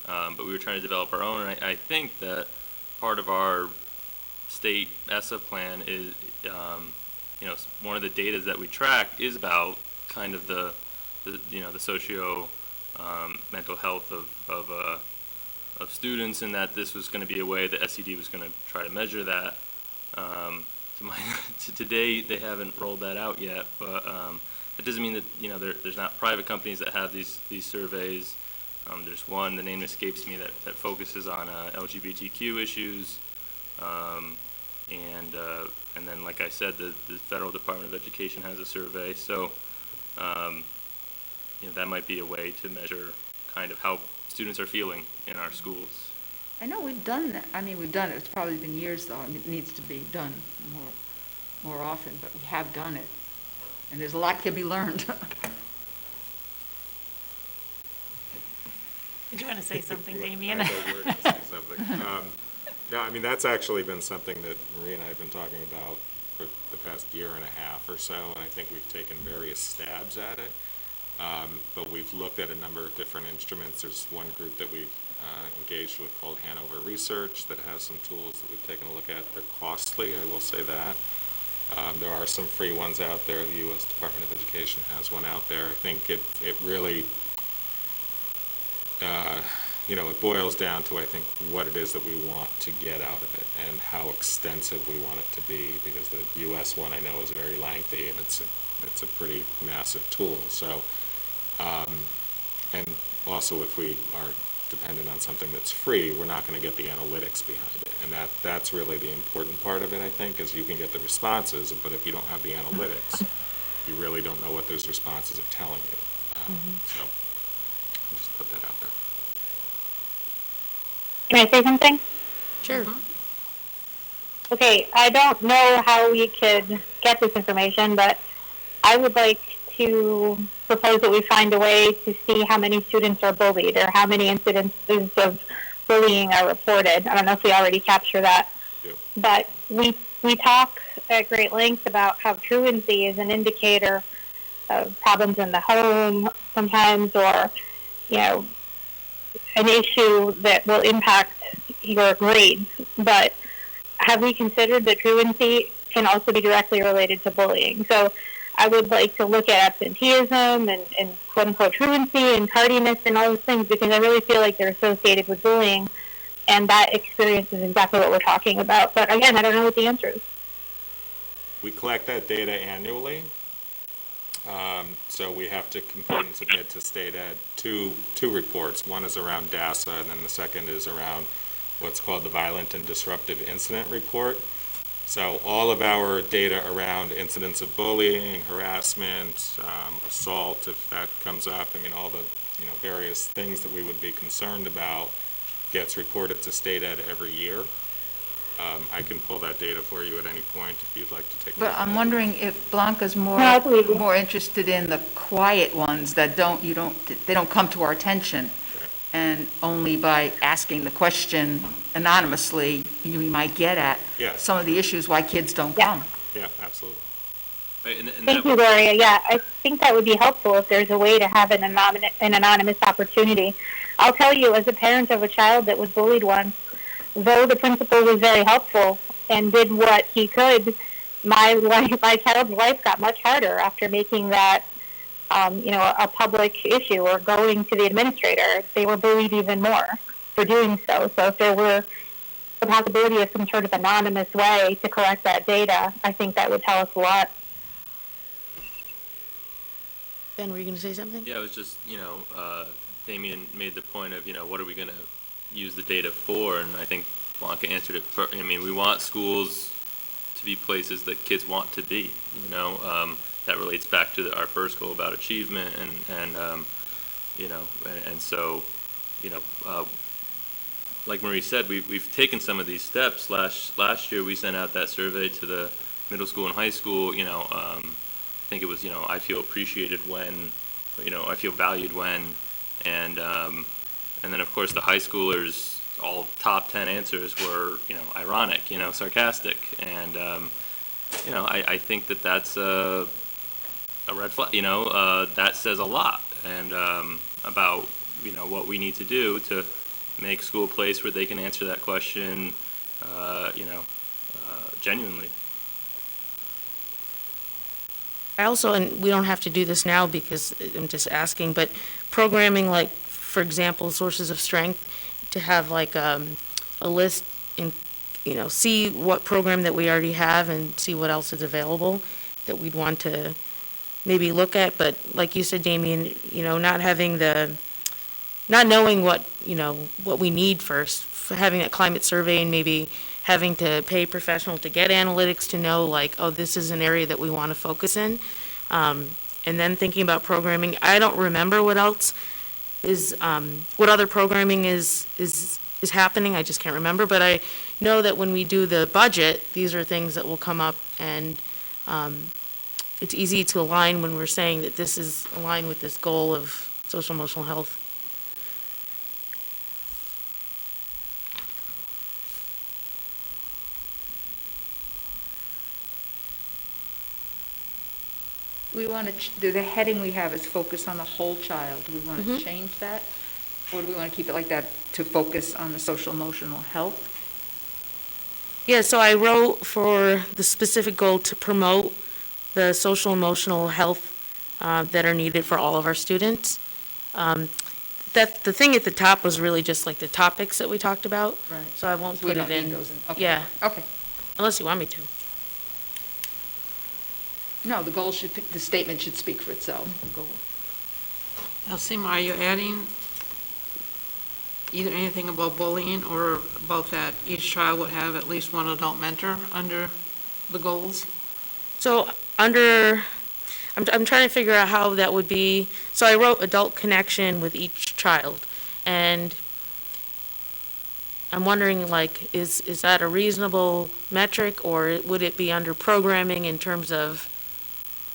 [SPEAKER 5] But we were trying to develop our own, and I think that part of our state ESSA plan is, one of the data that we track is about kind of the socio mental health of students, and that this was going to be a way that SED was going to try to measure that. To today, they haven't rolled that out yet, but that doesn't mean that there's not private companies that have these surveys. There's one, the name escapes me, that focuses on LGBTQ issues, and then, like I said, the Federal Department of Education has a survey. So, that might be a way to measure kind of how students are feeling in our schools.
[SPEAKER 2] I know we've done that. I mean, we've done it. It's probably been years, though. I mean, it needs to be done more often, but we have done it. And there's a lot can be learned.
[SPEAKER 3] Did you want to say something, Damien?
[SPEAKER 4] I thought you were going to say something. No, I mean, that's actually been something that Marie and I have been talking about for the past year and a half or so, and I think we've taken various stabs at it. But we've looked at a number of different instruments. There's one group that we've engaged with called Hanover Research that has some tools that we've taken a look at. They're costly, I will say that. There are some free ones out there. The U.S. Department of Education has one out there. I think it really, it boils down to, I think, what it is that we want to get out of it and how extensive we want it to be, because the U.S. one I know is very lengthy and it's a pretty massive tool. So, and also if we are dependent on something that's free, we're not going to get the analytics behind it. And that's really the important part of it, I think, is you can get the responses, but if you don't have the analytics, you really don't know what those responses are telling you. So I'll just put that out there.
[SPEAKER 8] Can I say something?
[SPEAKER 1] Sure.
[SPEAKER 8] Okay, I don't know how we could get this information, but I would like to propose that we find a way to see how many students are bullied or how many incidences of bullying are reported. I don't know if we already capture that.
[SPEAKER 4] Yeah.
[SPEAKER 8] But we talk at great length about how truancy is an indicator of problems in the home sometimes, or, an issue that will impact your grades. But have we considered that truancy can also be directly related to bullying? So I would like to look at absenteeism and quote-unquote truancy and tardiness and all those things, because I really feel like they're associated with bullying, and that experience is exactly what we're talking about. But again, I don't know what the answer is.
[SPEAKER 4] We collect that data annually. So we have to complete and submit to State Ed two reports. One is around DASA, and then the second is around what's called the Violent and Disruptive Incident Report. So all of our data around incidents of bullying, harassment, assault, if that comes up, all the various things that we would be concerned about gets reported to State Ed every year. I can pull that data for you at any point if you'd like to take a look
[SPEAKER 2] But
[SPEAKER 4] at
[SPEAKER 2] I'm
[SPEAKER 4] it.
[SPEAKER 2] wondering if Blanca's
[SPEAKER 8] No, I believe you.
[SPEAKER 2] more interested in the quiet ones that they don't come to our attention.
[SPEAKER 4] Okay.
[SPEAKER 2] And only by asking the question anonymously, we might get at
[SPEAKER 4] Yes.
[SPEAKER 2] some of the issues why kids don't
[SPEAKER 8] Yeah.
[SPEAKER 2] come.
[SPEAKER 4] Yeah, absolutely.
[SPEAKER 5] Right, and
[SPEAKER 8] Thank
[SPEAKER 5] that
[SPEAKER 8] you, Gloria. Yeah, I think that would be helpful if there's a way to have an anonymous opportunity. I'll tell you, as a parent of a child that was bullied once, though the principal was very helpful and did what he could, my child's life got much harder after making that, a public issue or going to the administrator. They were bullied even more for doing so. So if there were the possibility of some sort of anonymous way to collect that data, I think that would tell us a lot.
[SPEAKER 1] Ben, were you going to say something?
[SPEAKER 5] Yeah, it was just, Damien made the point of, what are we going to use the data for, and I think Blanca answered it. I mean, we want schools to be places that kids want to be, you know, that relates back to our first goal about achievement and you know, and so, you know, like Marie said, we've taken some of these steps. Last year, we sent out that survey to the middle school and high school, you know, I think it was, you know, I feel appreciated when, you know, I feel valued when, and then of course the high schoolers, all top 10 answers were, you know, ironic, you know, sarcastic, and you know, I think that that's a red flag, you know, that says a lot, and about, you know, what we need to do to make school a place where they can answer that question, you know, genuinely.
[SPEAKER 1] I also, and we don't have to do this now because I'm just asking, but programming, like, for example, sources of strength, to have like a list and, you know, see what program that we already have and see what else is available that we'd want to maybe look at. But like you said, Damien, you know, not knowing what, you know, what we need first, having that climate survey and maybe having to pay a professional to get analytics to know, like, oh, this is an area that we want to focus in. And then thinking about programming, I don't remember what else is, what other programming is happening. I just can't remember. But I know that when we do the budget, these are things that will come up, and it's easy to align when we're saying that this is aligned with this goal of social emotional health.
[SPEAKER 2] We want to, the heading we have is focus on the whole child. Do we want to change that? Or do we want to keep it like that, to focus on the social emotional health?
[SPEAKER 1] Yeah, so I wrote for the specific goal to promote the social emotional health that are needed for all of our students. That the thing at the top was really just like the topics that we talked about.
[SPEAKER 2] Right.
[SPEAKER 1] So I won't
[SPEAKER 2] We
[SPEAKER 1] put
[SPEAKER 2] don't
[SPEAKER 1] it
[SPEAKER 2] need
[SPEAKER 1] in.
[SPEAKER 2] those in. Okay.
[SPEAKER 1] Yeah,
[SPEAKER 2] Okay.
[SPEAKER 1] unless you want me to.
[SPEAKER 2] No, the goal should, the statement should speak for itself. The goal.
[SPEAKER 9] Now, Seema, are you adding either anything about bullying or about that each child would have at least one adult mentor under the goals?
[SPEAKER 1] So I'm trying to figure out how that would be. So I wrote adult connection with each child, and I'm wondering, like, is that a reasonable metric, or would it be under programming in terms of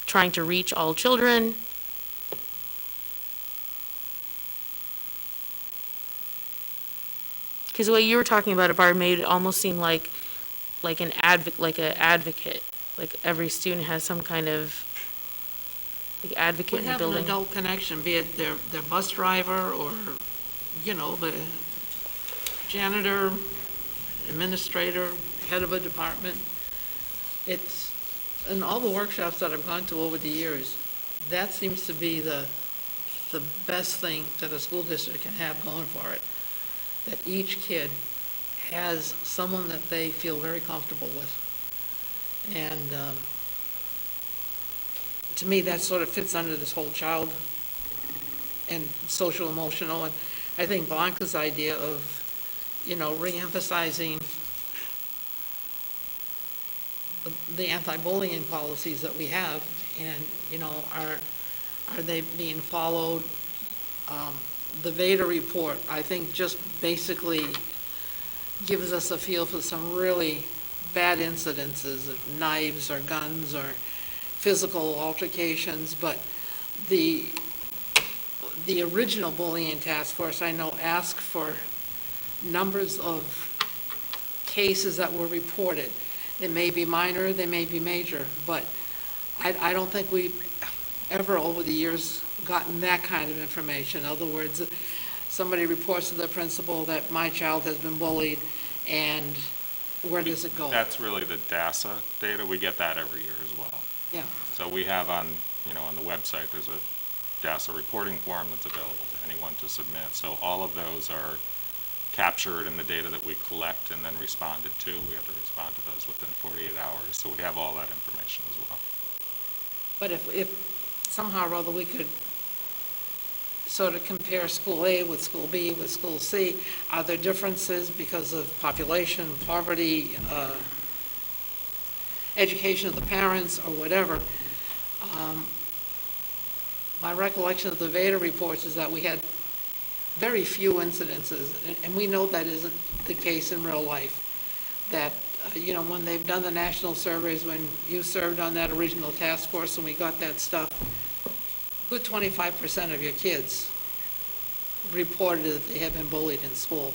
[SPEAKER 1] trying to reach all children? Because the way you were talking about it, Barb, made it almost seem like an advocate, like every student has some kind of like advocate
[SPEAKER 9] Would
[SPEAKER 1] in the
[SPEAKER 9] have an
[SPEAKER 1] building.
[SPEAKER 9] adult connection, be it their bus driver or, you know, the janitor, administrator, head of a department. It's, in all the workshops that I've gone to over the years, that seems to be the best thing that a school district can have going for it. That each kid has someone that they feel very comfortable with. And to me, that sort of fits under this whole child and social emotional. And I think Blanca's idea of, you know, re-emphasizing the anti-bullying policies that we have, and, you know, are they being followed? The Veda report, I think, just basically gives us a feel for some really bad incidences of knives or guns or physical altercations, but the original bullying task force, I know, asked for numbers of cases that were reported. They may be minor, they may be major, but I don't think we've ever over the years gotten that kind of information. In other words, somebody reports to the principal that my child has been bullied, and where does it go?
[SPEAKER 4] That's really the DASA data. We get that every year as well.
[SPEAKER 9] Yeah.
[SPEAKER 4] So we have on the website, there's a DASA reporting form that's available to anyone to submit. So all of those are captured in the data that we collect and then responded to. We have to respond to those within 48 hours. So we have all that information as well.
[SPEAKER 9] But if somehow or other we could sort of compare school A with school B with school C. Are there differences because of population, poverty, education of the parents, or whatever? My recollection of the Veda reports is that we had very few incidences, and we know that isn't the case in real life. That, when they've done the national surveys, when you served on that original task force and we got that stuff, good 25% of your kids reported that they had been bullied in school.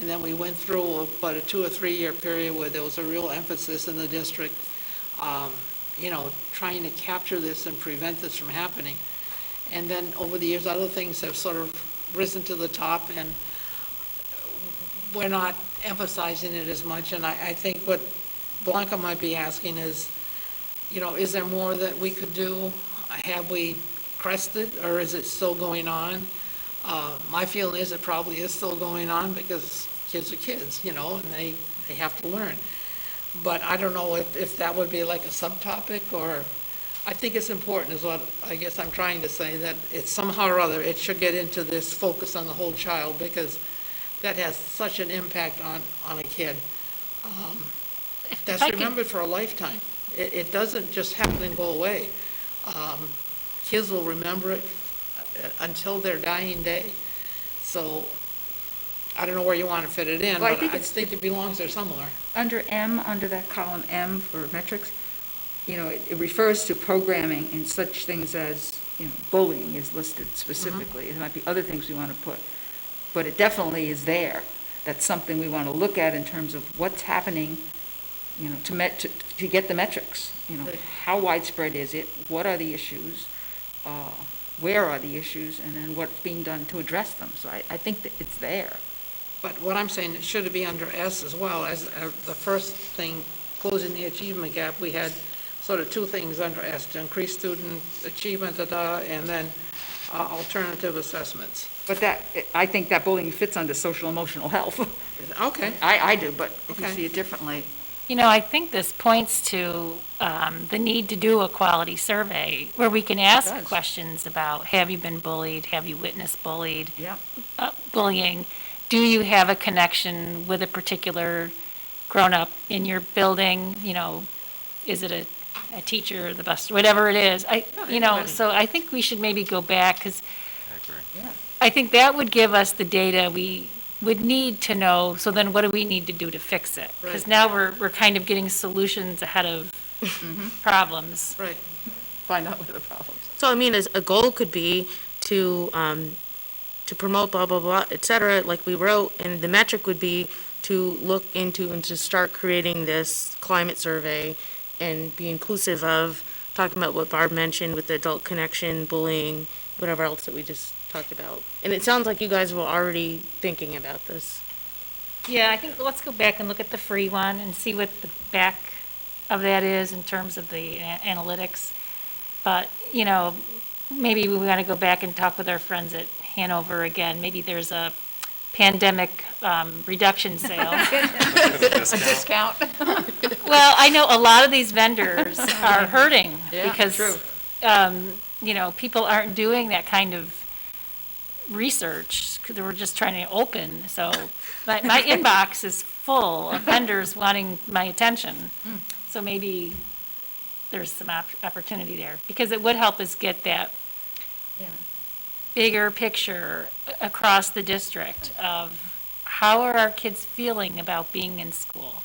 [SPEAKER 9] And then we went through about a 2 or 3 year period where there was a real emphasis in the district, trying to capture this and prevent this from happening. And then over the years, other things have sort of risen to the top, and we're not emphasizing it as much. And I think what Blanca might be asking is, is there more that we could do? Have we crested, or is it still going on? My feeling is it probably is still going on, because kids are kids, and they have to learn. But I don't know if that would be like a subtopic, or I think it's important is what I guess I'm trying to say, that it's somehow or other, it should get into this focus on the whole child, because that has such an impact on a kid. That's remembered for a lifetime. It doesn't just happen and go away. Kids will remember it until their dying day. So I don't know where you want to fit it in,
[SPEAKER 2] Well,
[SPEAKER 9] but I think it belongs there somewhere.
[SPEAKER 2] Under M, under that column M for metrics, it refers to programming, and such things as, bullying is listed specifically. There might be other things we want to put, but it definitely is there. That's something we want to look at in terms of what's happening, to get the metrics.
[SPEAKER 9] Right.
[SPEAKER 2] How widespread is it? What are the issues? Where are the issues? And then what's being done to address them. So I think that it's there.
[SPEAKER 9] But what I'm saying, it should be under S as well, as the first thing, closing the achievement gap. We had sort of two things under S, to increase student achievement, and then alternative assessments.
[SPEAKER 2] But I think that bullying fits under social emotional health.
[SPEAKER 9] Okay.
[SPEAKER 2] I do, but if you
[SPEAKER 9] Okay.
[SPEAKER 2] see it differently.
[SPEAKER 3] I think this points to the need to do a quality survey where we can ask
[SPEAKER 2] does.
[SPEAKER 3] questions about, have you been bullied? Have you witnessed
[SPEAKER 2] Yeah.
[SPEAKER 3] bullying? Do you have a connection with a particular grown-up in your building? Is it a teacher, the bus, whatever it is? So I think we should maybe go back, because
[SPEAKER 4] I agree.
[SPEAKER 2] Yeah.
[SPEAKER 3] I think that would give us the data we would need to know, so then what do we need to do to fix it? Because
[SPEAKER 9] Right.
[SPEAKER 3] now we're kind of getting solutions ahead of problems.
[SPEAKER 9] Right.
[SPEAKER 2] Find out what the problems
[SPEAKER 1] So, I mean, as a goal could be to promote blah, blah, blah, et cetera, like we wrote, and the metric would be to look into and to start creating this climate survey and be inclusive of talking about what Barb mentioned with the adult connection, bullying, whatever else that we just talked about. And it sounds like you guys were already thinking about this.
[SPEAKER 3] Yeah, I think let's go back and look at the free one and see what the back of that is in terms of the analytics. But, maybe we want to go back and talk with our friends at Hanover again. Maybe there's a pandemic reduction sale.
[SPEAKER 2] discount.
[SPEAKER 3] Well, I know a lot of these vendors are hurting
[SPEAKER 2] Yeah,
[SPEAKER 3] because,
[SPEAKER 2] true.
[SPEAKER 3] people aren't doing that kind of research. 'Cause they were just trying to open. So my inbox is full of vendors wanting my attention. So maybe there's some opportunity there, because it would help us get that
[SPEAKER 2] Yeah.
[SPEAKER 3] bigger picture across the district of how are our kids feeling about being in school.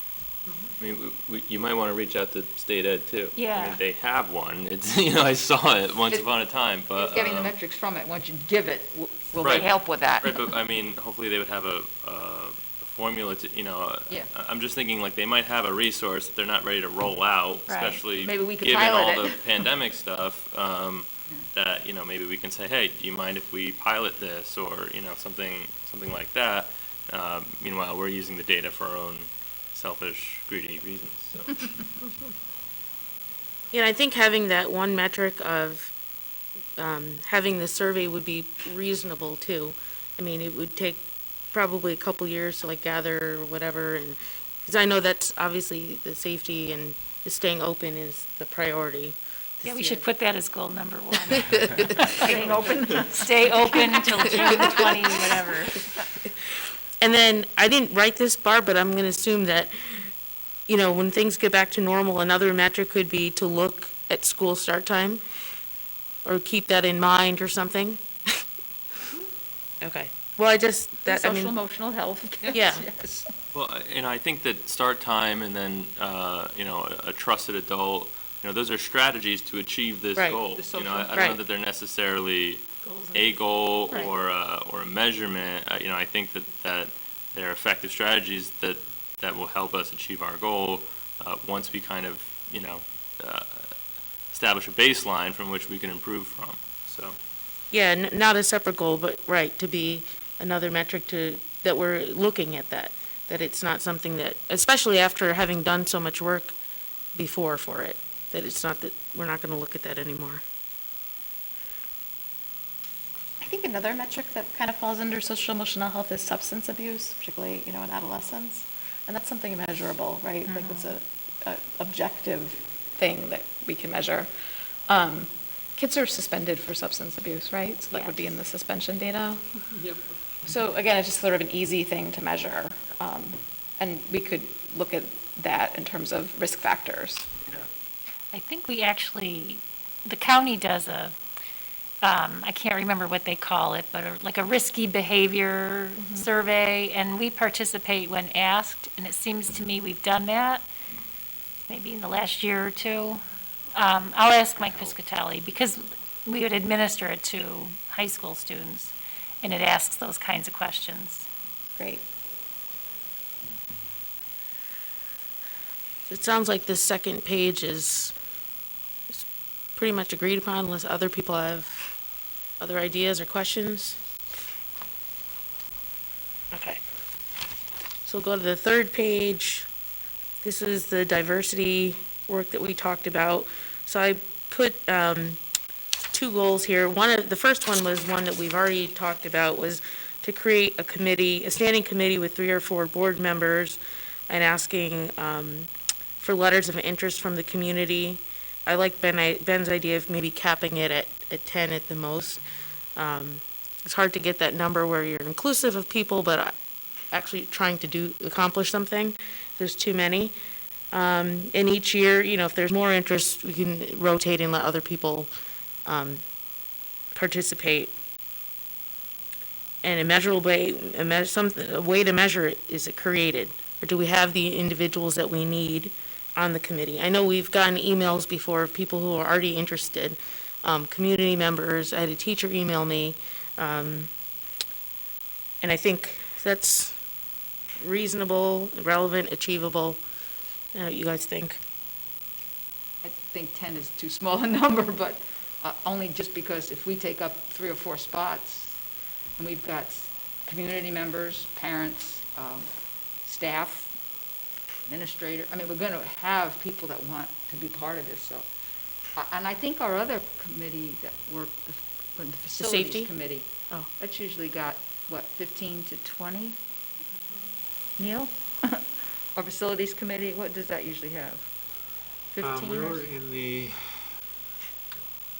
[SPEAKER 5] I mean, you might want to reach out to state ed too. I
[SPEAKER 3] Yeah.
[SPEAKER 5] mean, they have one. It's, I saw it once upon a time, but.
[SPEAKER 2] It's getting the metrics from it. Once you give it, will
[SPEAKER 5] Right.
[SPEAKER 2] they help with that?
[SPEAKER 5] Right, but I mean, hopefully they would have a formula to,
[SPEAKER 2] Yeah.
[SPEAKER 5] I'm just thinking like they might have a resource that they're not ready to roll out,
[SPEAKER 3] Right.
[SPEAKER 5] especially
[SPEAKER 2] Maybe we could
[SPEAKER 5] given
[SPEAKER 2] pilot
[SPEAKER 5] all
[SPEAKER 2] it.
[SPEAKER 5] the pandemic stuff, that, maybe we can say, hey, do you mind if we pilot this, or, something like that. Meanwhile, we're using the data for our own selfish, greedy reasons, so.
[SPEAKER 1] Yeah, I think having that one metric of having the survey would be reasonable too. I mean, it would take probably a couple years to like gather or whatever, and because I know that's obviously the safety and the staying open is the priority.
[SPEAKER 3] Yeah, we should put that as goal number 1. Staying open. Stay open till June 20, whatever.
[SPEAKER 1] And then, I didn't write this, Barb, but I'm going to assume that, when things get back to normal, another metric could be to look at school start time, or keep that in mind or something. Okay. Well,
[SPEAKER 2] Social emotional health.
[SPEAKER 1] Yeah.
[SPEAKER 2] Yes.
[SPEAKER 5] Well, and I think that start time and then, a trusted adult, those are strategies to achieve this
[SPEAKER 1] Right.
[SPEAKER 5] goal.
[SPEAKER 2] The social-
[SPEAKER 5] I don't know
[SPEAKER 1] Right.
[SPEAKER 5] that they're necessarily
[SPEAKER 3] Goals
[SPEAKER 5] a goal
[SPEAKER 1] Right.
[SPEAKER 5] or a measurement. I think that they're effective strategies that will help us achieve our goal once we kind of, establish a baseline from which we can improve from. So,
[SPEAKER 1] Yeah, not a separate goal, but, right, to be another metric that we're looking at that it's not something that, especially after having done so much work before for it, that it's not that, we're not going to look at that anymore.
[SPEAKER 7] I think another metric that kind of falls under social emotional health is substance abuse, particularly, in adolescents. And that's something measurable, right? Like it's a objective thing that we can measure. Kids are suspended for substance abuse, right? So that would be in the suspension data.
[SPEAKER 9] Yep.
[SPEAKER 7] So again, it's just sort of an easy thing to measure. And we could look at that in terms of risk factors.
[SPEAKER 3] I think we actually, the county does I can't remember what they call it, but like a risky behavior survey, and we participate when asked, and it seems to me we've done that, maybe in the last year or two. I'll ask Mike Piscatelli, because we would administer it to high school students, and it asks those kinds of questions.
[SPEAKER 7] Great.
[SPEAKER 1] It sounds like this second page is pretty much agreed upon, unless other people have other ideas or questions. Okay. So we'll go to the third page. This is the diversity work that we talked about. So I put 2 goals here. The first one was one that we've already talked about, was to create a standing committee with 3 or 4 board members, and asking for letters of interest from the community. I like Ben's idea of maybe capping it at 10 at the most. It's hard to get that number where you're inclusive of people, but actually trying to accomplish something. There's too many. And each year, if there's more interest, we can rotate and let other people participate. And a measurable way, a way to measure it, is it created? Or do we have the individuals that we need on the committee? I know we've gotten emails before of people who are already interested, community members. I had a teacher email me, and I think that's reasonable, relevant, achievable. What you guys think?
[SPEAKER 2] I think 10 is too small a number, but only just because if we take up 3 or 4 spots, and we've got community members, parents, staff, administrator, we're going to have people that want to be part of this, so. And I think our other committee that worked, the
[SPEAKER 1] safety?
[SPEAKER 2] facilities committee,
[SPEAKER 1] Oh.
[SPEAKER 2] that's usually got, 15 to 20? Neil? Our facilities committee, what does that usually have? 15
[SPEAKER 10] We
[SPEAKER 2] or
[SPEAKER 10] were
[SPEAKER 2] so?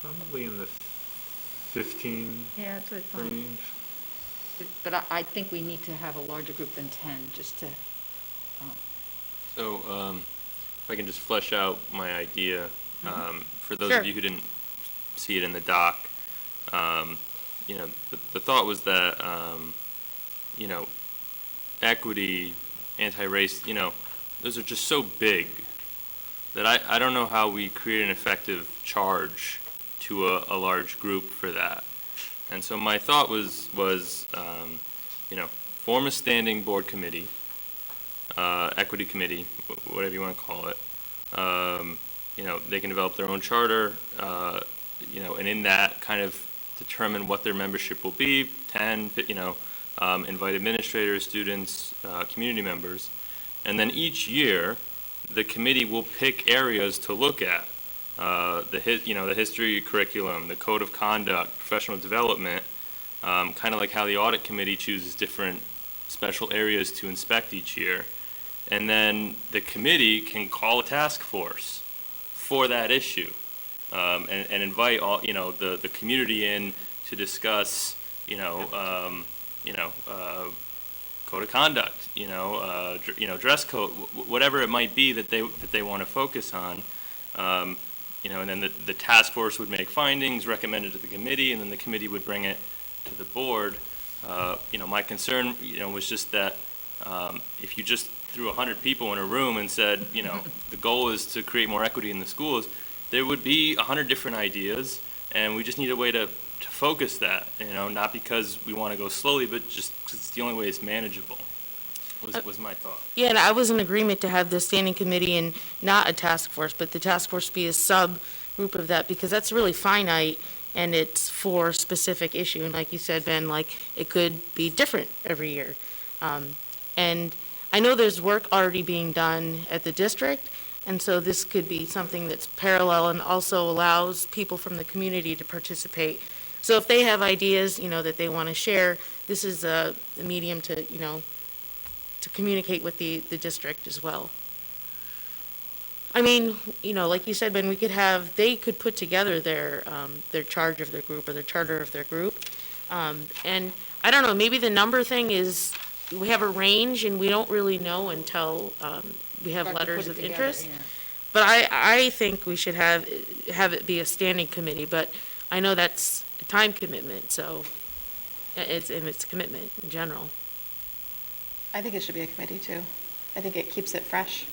[SPEAKER 10] probably in the 15
[SPEAKER 2] Yeah, that's what I thought.
[SPEAKER 10] range.
[SPEAKER 2] But I think we need to have a larger group than 10, just to,
[SPEAKER 5] So, if I can just flesh out my idea, for those
[SPEAKER 1] Sure.
[SPEAKER 5] of you who didn't see it in the doc, the thought was that, equity, anti-race, those are just so big that I don't know how we create an effective charge to a large group for that. And so my thought was form a standing board committee, equity committee, whatever you want to call it. They can develop their own charter, and in that kind of determine what their membership will be, 10, invite administrators, students, community members. And then each year, the committee will pick areas to look at. The history curriculum, the code of conduct, professional development, kind of like how the audit committee chooses different special areas to inspect each year. And then the committee can call a task force for that issue. and invite all, the community in to discuss, code of conduct, dress code, whatever it might be that they want to focus on. And then the task force would make findings, recommend it to the committee, and then the committee would bring it to the board. My concern, was just that if you just threw 100 people in a room and said, the goal is to create more equity in the schools, there would be 100 different ideas, and we just need a way to focus that, not because we want to go slowly, but just because it's the only way it's manageable, was my thought.
[SPEAKER 1] Yeah, and I was in agreement to have the standing committee and not a task force, but the task force be a sub-group of that, because that's really finite, and it's for a specific issue, and like you said, Ben, like, it could be different every year. And I know there's work already being done at the district, and so this could be something that's parallel and also allows people from the community to participate. So if they have ideas, that they want to share, this is a medium to, to communicate with the district as well. I mean, like you said, Ben, they could put together their charge of their group or their charter of their group. And I don't know, maybe the number thing is, we have a range and we don't really know until we have
[SPEAKER 2] Start to put
[SPEAKER 1] letters
[SPEAKER 2] it
[SPEAKER 1] of
[SPEAKER 2] together,
[SPEAKER 1] interest.
[SPEAKER 2] yeah.
[SPEAKER 1] But I think we should have it be a standing committee, but I know that's a time commitment, so it's a commitment in general.
[SPEAKER 7] I think it should be a committee too. I think it keeps it fresh.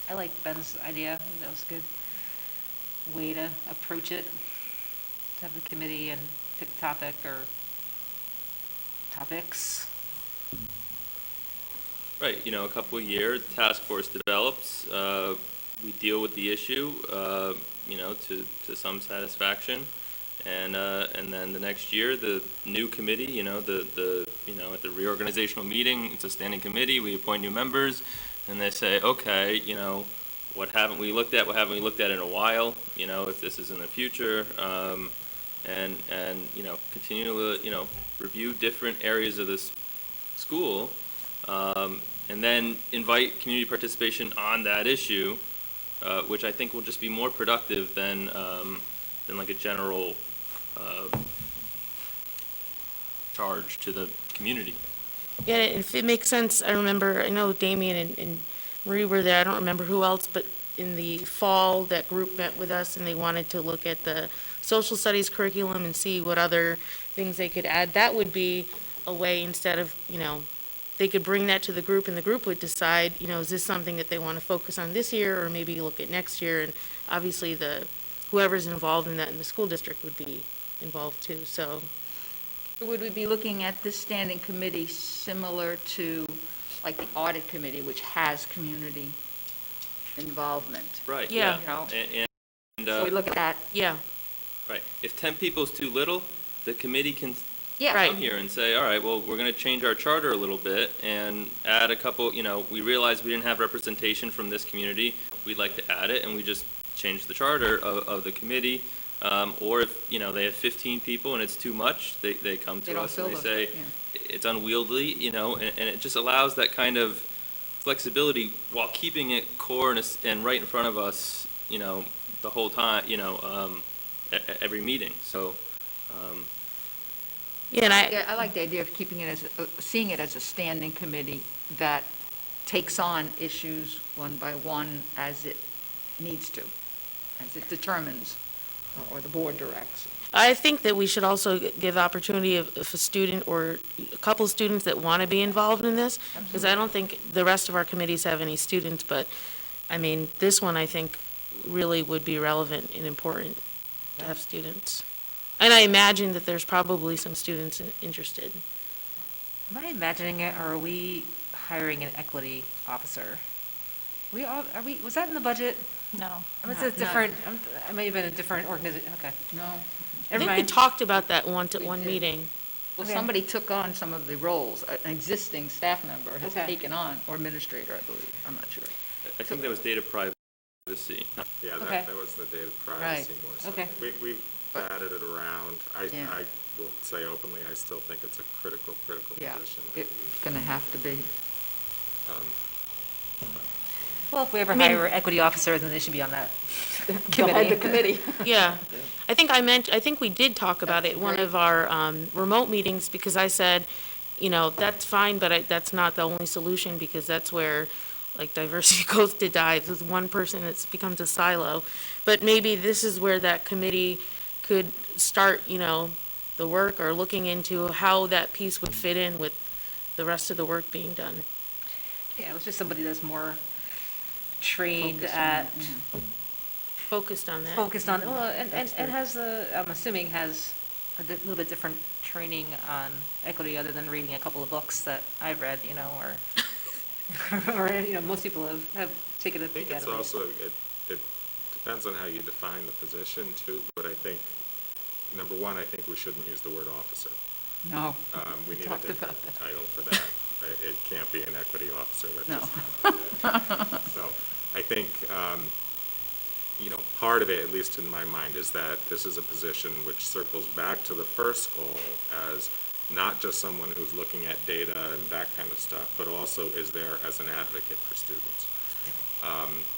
[SPEAKER 6] I like Ben's idea. That was a good way to approach it. To have the committee and pick a topic or topics.
[SPEAKER 5] Right, a couple of years, the task force develops, we deal with the issue, to some satisfaction. And then the next year, the new committee, at the reorganizational meeting, it's a standing committee, we appoint new members, and they say, okay, what haven't we looked at in a while, if this is in the future, and continue to, review different areas of this school, and then invite community participation on that issue, which I think will just be more productive than like a general charge to the community.
[SPEAKER 1] Yeah, if it makes sense, I know Damien and Marie were there, I don't remember who else, but in the fall, that group met with us and they wanted to look at the social studies curriculum and see what other things they could add. That would be a way, instead of, they could bring that to the group and the group would decide, is this something that they want to focus on this year or maybe look at next year? And obviously whoever's involved in that in the school district would be involved too, so.
[SPEAKER 2] Would we be looking at this standing committee similar to, like, the audit committee, which has community involvement?
[SPEAKER 5] Right,
[SPEAKER 1] Yeah.
[SPEAKER 5] yeah. And
[SPEAKER 2] So we look at that,
[SPEAKER 1] Yeah,
[SPEAKER 5] right, if 10 people is too little, the committee can
[SPEAKER 2] yeah.
[SPEAKER 1] Right.
[SPEAKER 5] come here and say, all right, well, we're going to change our charter a little bit and add a couple, we realized we didn't have representation from this community, we'd like to add it, and we just change the charter of the committee. Or if, they have 15 people and it's too much, they come
[SPEAKER 2] They
[SPEAKER 5] to
[SPEAKER 2] don't
[SPEAKER 5] us and
[SPEAKER 2] fill
[SPEAKER 5] they
[SPEAKER 2] those,
[SPEAKER 5] say,
[SPEAKER 2] yeah.
[SPEAKER 5] it's unwieldy, and it just allows that kind of flexibility while keeping it core and right in front of us, the whole time, every meeting, so.
[SPEAKER 1] yeah, and
[SPEAKER 2] Yeah, I like the idea of keeping it seeing it as a standing committee that takes on issues one by one as it needs to, as it determines, or the board directs.
[SPEAKER 1] I think that we should also give opportunity if a student or a couple of students that want to be involved in this, because I don't think the rest of our committees have any students, but, this one, I think, really would be relevant and important to have students. And I imagine that there's probably some students interested.
[SPEAKER 6] Am I imagining it, or are we hiring an equity officer? Was that in the budget?
[SPEAKER 3] No.
[SPEAKER 6] It's
[SPEAKER 2] Not-
[SPEAKER 6] a different, I may have been a different organization, okay.
[SPEAKER 2] No?
[SPEAKER 1] I
[SPEAKER 6] Never
[SPEAKER 1] think we
[SPEAKER 6] mind.
[SPEAKER 1] talked about that once at
[SPEAKER 2] We
[SPEAKER 1] one
[SPEAKER 2] did.
[SPEAKER 1] meeting.
[SPEAKER 2] Well,
[SPEAKER 6] Okay.
[SPEAKER 2] somebody took on some of the roles. An existing staff member has
[SPEAKER 6] Okay.
[SPEAKER 2] taken on, or administrator, I believe. I'm not sure.
[SPEAKER 5] I think that was data privacy.
[SPEAKER 10] Yeah,
[SPEAKER 6] Okay.
[SPEAKER 10] that was the data privacy
[SPEAKER 2] Right.
[SPEAKER 10] more so.
[SPEAKER 6] Okay.
[SPEAKER 10] We've batted it around.
[SPEAKER 2] Yeah.
[SPEAKER 10] I will say openly, I still think it's a critical
[SPEAKER 2] Yeah,
[SPEAKER 10] position.
[SPEAKER 2] it's going to have to be.
[SPEAKER 6] Well, if we ever
[SPEAKER 1] I mean-
[SPEAKER 6] hire an equity officer, then they should be on that
[SPEAKER 2] They'll head the
[SPEAKER 6] committee.
[SPEAKER 2] committee.
[SPEAKER 1] Yeah, I think we did talk about it in one of our remote meetings, because I said, you know, that's fine, but that's not the only solution, because that's where, like, diversity goes to die. With one person, it becomes a silo. But maybe this is where that committee could start, you know, the work, or looking into how that piece would fit in with the rest of the work being done.
[SPEAKER 6] Yeah, it was just somebody that's more trained
[SPEAKER 2] Focused on
[SPEAKER 6] at,
[SPEAKER 2] it, yeah.
[SPEAKER 1] Focused on that.
[SPEAKER 6] focused on, well, and has I'm assuming has a little bit different training on equity other than reading a couple of books that I've read, you know, or, or, you know, most people have taken a
[SPEAKER 10] I think
[SPEAKER 6] peek at
[SPEAKER 10] it's
[SPEAKER 6] it.
[SPEAKER 10] also, it depends on how you define the position too, but I think, number one, I think we shouldn't use the word officer.
[SPEAKER 2] No,
[SPEAKER 10] We need a
[SPEAKER 2] talked
[SPEAKER 10] different
[SPEAKER 2] about that.
[SPEAKER 10] title for that. It can't be an equity officer, that's
[SPEAKER 2] No.
[SPEAKER 10] just not. So I think, you know, part of it, at least in my mind, is that this is a position which circles back to the first goal as not just someone who's looking at data and that kind of stuff, but also is there as an advocate for students.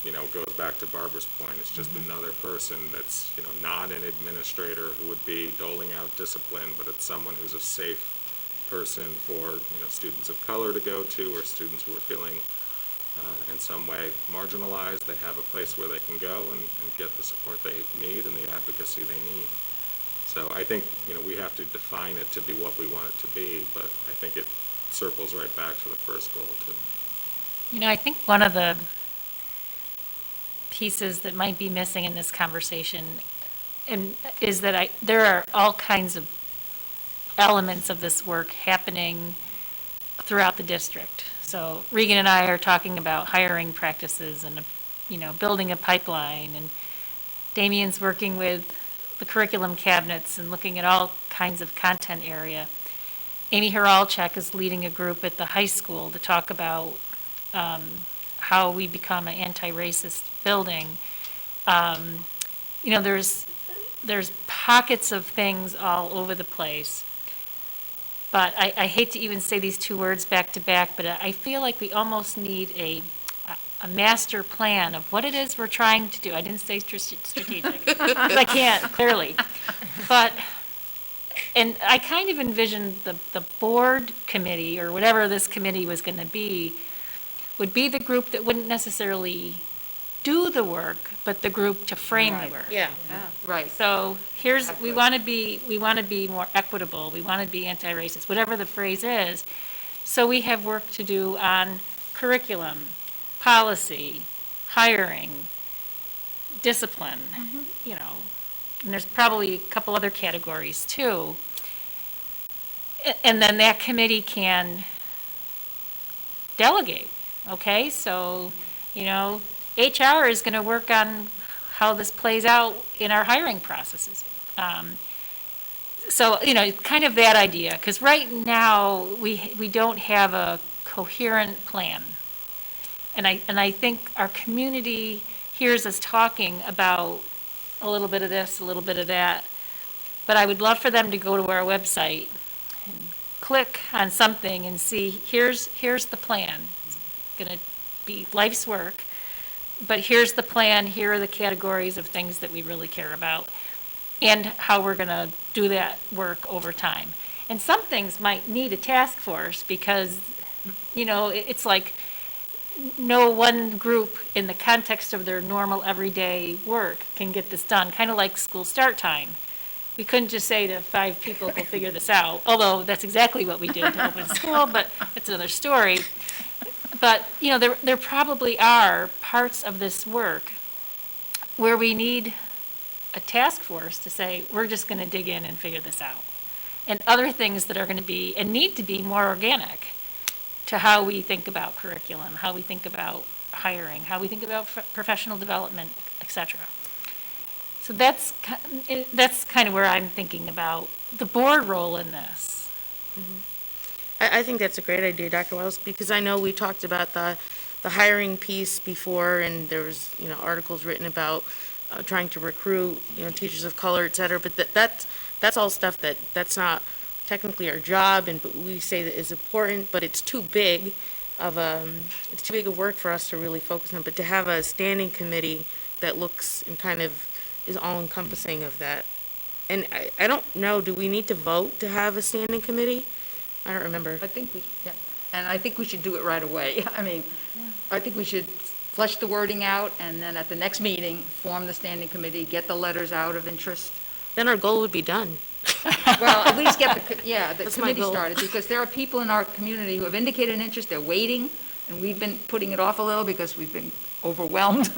[SPEAKER 10] You know, goes back to Barbara's point, it's just another person that's, you know, not an administrator who would be doling out discipline, but it's someone who's a safe person for, you know, students of color to go to, or students who are feeling in some way marginalized. They have a place where they can go and get the support they need and the advocacy they need. So I think, you know, we have to define it to be what we want it to be, but I think it circles right back to the first goal too.
[SPEAKER 3] You know, I think one of the pieces that might be missing in this conversation is that there are all kinds of elements of this work happening throughout the district. So Regan and I are talking about hiring practices and, you know, building a pipeline, and Damien's working with the curriculum cabinets and looking at all kinds of content area. Amy Haralchek is leading a group at the high school to talk about how we become an anti-racist building. You know, there's pockets of things all over the place. But I hate to even say these two words back to back, but I feel like we almost need a master plan of what it is we're trying to do. I didn't say strategic, because I can't, clearly. But, and I kind of envisioned the board committee, or whatever this committee was going to be, would be the group that wouldn't necessarily do the work, but the group to frame the work.
[SPEAKER 1] Yeah.
[SPEAKER 2] Yeah, right.
[SPEAKER 3] So here's, we want to be more equitable, we want to be anti-racist, whatever the phrase is. So we have work to do on curriculum, policy, hiring, discipline, you know, and there's probably a couple other categories too. And then that committee can delegate, okay? So, you know, HR is going to work on how this plays out in our hiring processes. So, you know, kind of that idea, because right now, we don't have a coherent plan. And I think our community hears us talking about a little bit of this, a little bit of that. But I would love for them to go to our website and click on something and see, here's the plan. It's going to be life's work. But here's the plan, here are the categories of things that we really care about, and how we're going to do that work over time. And some things might need a task force, because, you know, it's like no one group in the context of their normal everyday work can get this done, kind of like school start time. We couldn't just say to 5 people, go figure this out, although that's exactly what we did to open school, but that's another story. But, you know, there probably are parts of this work where we need a task force to say, we're just going to dig in and figure this out. And other things that are going to be, and need to be, more organic to how we think about curriculum, how we think about hiring, how we think about professional development, et cetera. So that's kind of where I'm thinking about the board role in this.
[SPEAKER 1] I think that's a great idea, Dr. Wells, because I know we talked about the hiring piece before, and there was, you know, articles written about trying to recruit, you know, teachers of color, et cetera, but that's all stuff that's not technically our job, but we say that is important, but it's too big it's too big of work for us to really focus on, but to have a standing committee that looks and kind of is all-encompassing of that. And I don't know, do we need to vote to have a standing committee? I don't remember.
[SPEAKER 2] I think yeah, and I think we should do it right away. I mean, I think we should flesh the wording out, and then at the next meeting, form the standing committee, get the letters out of interest.
[SPEAKER 1] Then our goal would be done.
[SPEAKER 2] Well, at least get the
[SPEAKER 1] That's my
[SPEAKER 2] committee
[SPEAKER 1] goal.
[SPEAKER 2] started, because there are people in our community who have indicated an interest, they're waiting, and we've been putting it off a little because we've been overwhelmed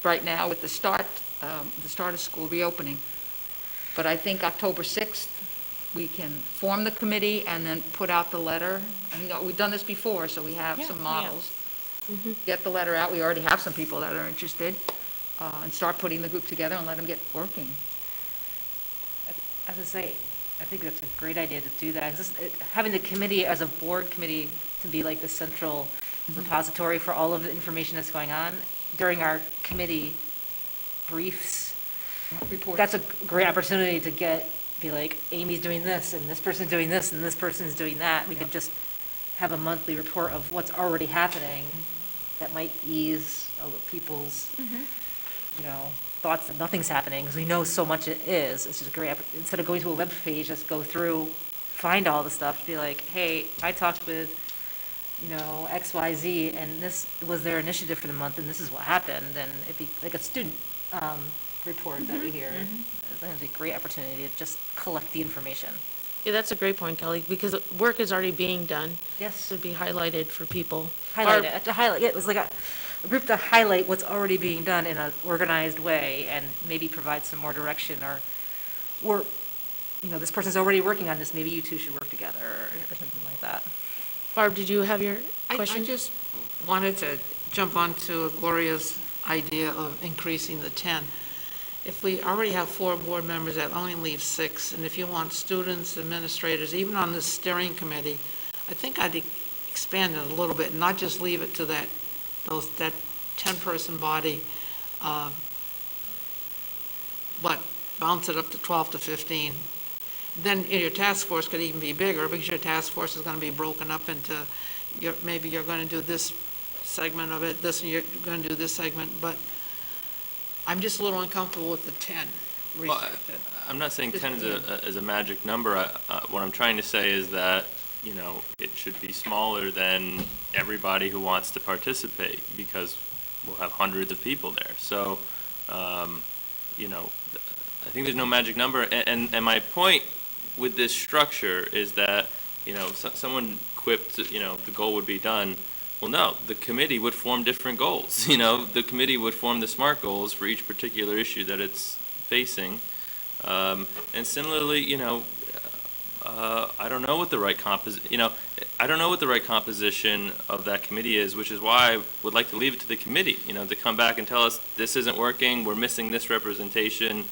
[SPEAKER 2] right now with the start of school reopening. But I think October 6th, we can form the committee and then put out the letter. I know we've done this before, so we have some models. Get the letter out, we already have some people that are interested, and start putting the group together and let them get working.
[SPEAKER 6] As I say, I think that's a great idea to do that. 'Cause having the committee as a board committee to be like the central repository for all of the information that's going on during our committee briefs,
[SPEAKER 2] Report.
[SPEAKER 6] that's a great opportunity to be like, Amy's doing this, and this person's doing this, and this person's doing that. We could just have a monthly report of what's already happening that might ease people's, thoughts that nothing's happening, because we know so much it is. It's just a great, instead of going to a web page, just go through, find all the stuff, be like, hey, I talked with, XYZ, and this was their initiative for the month, and this is what happened, and it'd be like a student report that we hear. I think it's a great opportunity to just collect the information.
[SPEAKER 1] Yeah, that's a great point, Kelly, because work is already being done.
[SPEAKER 6] Yes.
[SPEAKER 1] So it'd be highlighted for people.
[SPEAKER 6] Highlight it, to highlight, it was like a group to highlight what's already being done in an organized way, and maybe provide some more direction, or, this person's already working on this, maybe you two should work together, or something like that.
[SPEAKER 1] Barb, did you have your
[SPEAKER 9] I
[SPEAKER 1] question?
[SPEAKER 9] just wanted to jump onto Gloria's idea of increasing the 10. If we already have 4 board members, that only leaves 6, and if you want students, administrators, even on this steering committee, I think I'd expand it a little bit, and not just leave it to that 10-person body, but bounce it up to 12 to 15. Then your task force could even be bigger, because your task force is going to be broken up into, maybe you're going to do this segment of it, and you're going to do this segment, but I'm just a little uncomfortable with the 10.
[SPEAKER 5] Well, I'm not saying 10 is a magic number. What I'm trying to say is that, it should be smaller than everybody who wants to participate, because we'll have hundreds of people there. So, I think there's no magic number. And my point with this structure is that, someone quipped, the goal would be done. Well, no, the committee would form different goals. The committee would form the SMART goals for each particular issue that it's facing. And similarly, I don't know what the right I don't know what the right composition of that committee is, which is why I would like to leave it to the committee, to come back and tell us this isn't working, we're missing this representation.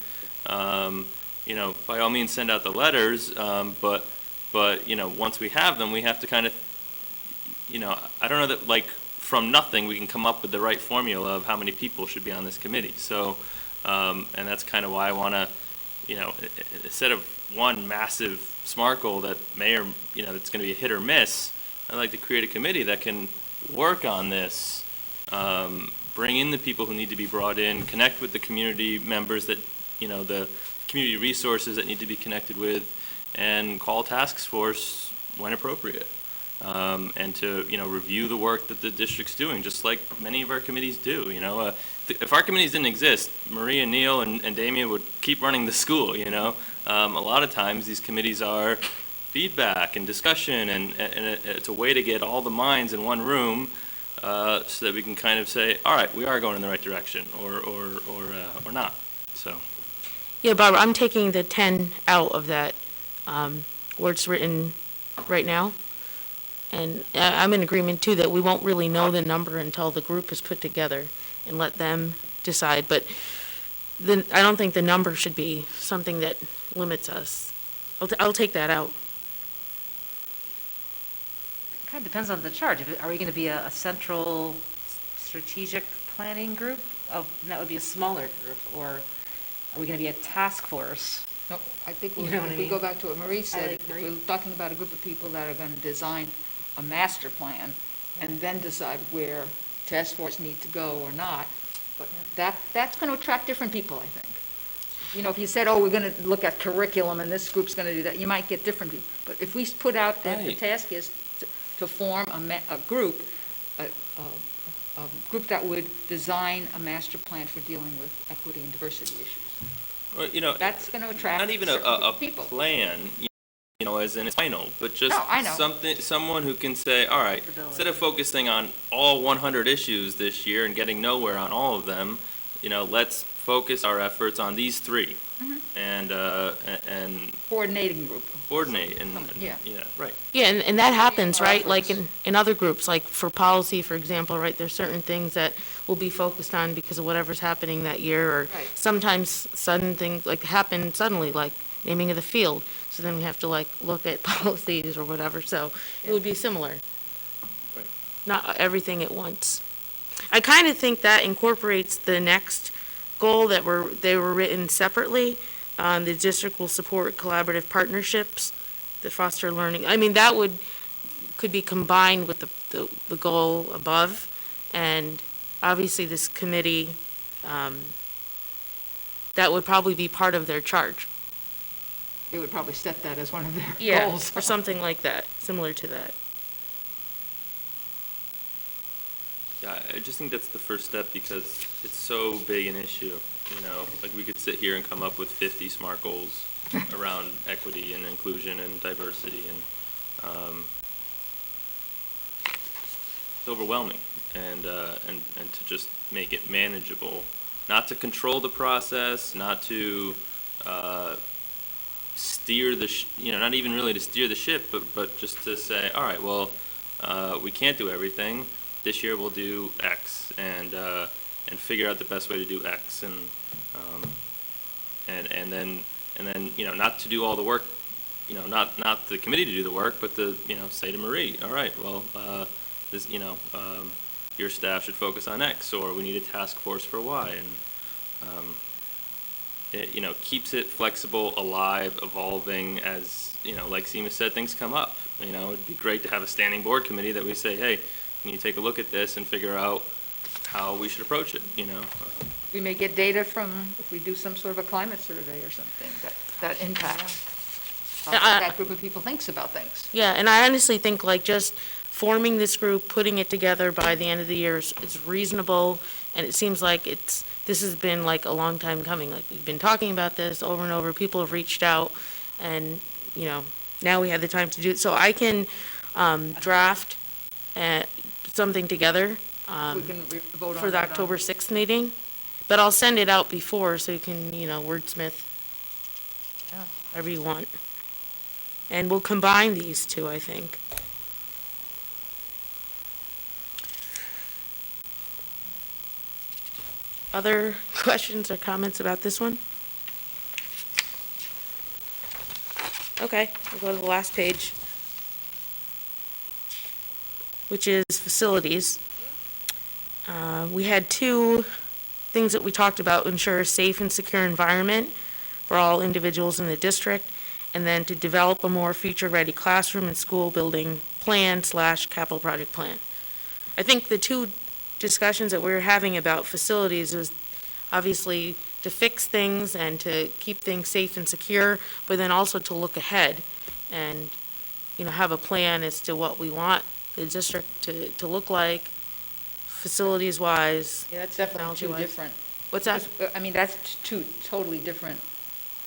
[SPEAKER 5] By all means send out the letters, but once we have them, we have to kind of, I don't know that from nothing we can come up with the right formula of how many people should be on this committee. So, and that's kind of why I want to, instead of one massive SMART goal that may or, it's going to be a hit or miss, I'd like to create a committee that can work on this, bring in the people who need to be brought in, connect with the community members that, the community resources that need to be connected with, and call task force when appropriate. And to, review the work that the district's doing, just like many of our committees do, If our committees didn't exist, Marie and Neil and Damien would keep running the school, A lot of times these committees are feedback and discussion, and it's a way to get all the minds in one room, so that we can kind of say, all right, we are going in the right direction, or not, so.
[SPEAKER 1] Yeah, Barbara, I'm taking the 10 out of that, where it's written right now. And I'm in agreement, too, that we won't really know the number until the group is put together and let them decide. But then I don't think the number should be something that limits us. I'll take that out.
[SPEAKER 6] Kind of depends on the charge. Are we going to be a central strategic planning group? And that would be a smaller group, or are we going to be a task force?
[SPEAKER 2] No, I think
[SPEAKER 6] You know what I
[SPEAKER 2] if we
[SPEAKER 6] mean?
[SPEAKER 2] go back to what Marie said,
[SPEAKER 6] like
[SPEAKER 2] if
[SPEAKER 6] Marie.
[SPEAKER 2] we're talking about a group of people that are going to design a master plan, and then decide where task force need to go or not. But that's going to attract different people, I think. You know, if you said, oh, we're going to look at curriculum and this group's going to do that, you might get different people. But if we put out that the
[SPEAKER 5] Right.
[SPEAKER 2] task is to form a group, a group that would design a master plan for dealing with equity and diversity issues,
[SPEAKER 5] Well, you know,
[SPEAKER 2] that's going to attract
[SPEAKER 5] not even
[SPEAKER 2] certain
[SPEAKER 5] a
[SPEAKER 2] people.
[SPEAKER 5] plan, you know, as in it's final, but just
[SPEAKER 2] No, I know.
[SPEAKER 5] someone who can say, all right, instead of focusing on all 100 issues this year and getting nowhere on all of them, you know, let's focus our efforts on these 3 and
[SPEAKER 2] Coordinating group.
[SPEAKER 5] coordinate and,
[SPEAKER 2] Yeah.
[SPEAKER 5] right.
[SPEAKER 1] Yeah, and that happens,
[SPEAKER 2] Our
[SPEAKER 1] right? Like
[SPEAKER 2] efforts.
[SPEAKER 1] in other groups, like for policy, for example, right? There's certain things that will be focused on because of whatever's happening that year, or
[SPEAKER 2] Right.
[SPEAKER 1] sometimes sudden things like happen suddenly, like naming of the field. So then we have to like look at policies or whatever, so it would be similar.
[SPEAKER 5] Right.
[SPEAKER 1] Not everything at once. I kind of think that incorporates the next goal they were written separately. The district will support collaborative partnerships that foster learning. I mean, that could be combined with the goal above. And obviously this committee, that would probably be part of their charge.
[SPEAKER 2] They would probably set that as one of their
[SPEAKER 1] Yeah,
[SPEAKER 2] goals.
[SPEAKER 1] or something like that, similar to that.
[SPEAKER 5] Yeah, I just think that's the first step because it's so big an issue, you know, like we could sit here and come up with 50 SMART goals around equity and inclusion and diversity and, it's overwhelming and to just make it manageable, not to control the process, not to, steer you know, not even really to steer the ship, but just to say, all right, well, we can't do everything. This year we'll do X and figure out the best way to do X and then you know, not to do all the work, you know, not the committee to do the work, but to, you know, say to Marie, all right, well, this, you know, your staff should focus on X, or we need a task force for Y, and it, you know, keeps it flexible, alive, evolving as, you know, like Seema said, things come up. You know, it'd be great to have a standing board committee that we say, hey, can you take a look at this and figure out how we should approach it, you know?
[SPEAKER 2] We may get data from, if we do some sort of a climate survey or something, that impacts how that group of people thinks about things.
[SPEAKER 1] Yeah, and I honestly think like just forming this group, putting it together by the end of the year is reasonable, and it seems like this has been like a long time coming. Like we've been talking about this over and over, people have reached out, and, you know, now we have the time to do it. So I can draft something together
[SPEAKER 2] We can vote on
[SPEAKER 1] for the
[SPEAKER 2] that on-
[SPEAKER 1] October 6th meeting, but I'll send it out before so you can, you know, wordsmith whatever you want. And we'll combine these two, I think. Other questions or comments about this one? Okay, we'll go to the last page, which is facilities. We had 2 things that we talked about: ensure a safe and secure environment for all individuals in the district, and then to develop a more future-ready classroom and school building plan/capital project plan. I think the 2 discussions that we're having about facilities is obviously to fix things and to keep things safe and secure, but then also to look ahead and, you know, have a plan as to what we want the district to look like, facilities-wise.
[SPEAKER 2] Yeah, that's definitely two
[SPEAKER 1] Technology-wise.
[SPEAKER 2] different.
[SPEAKER 1] What's that?
[SPEAKER 2] I mean, that's 2 totally different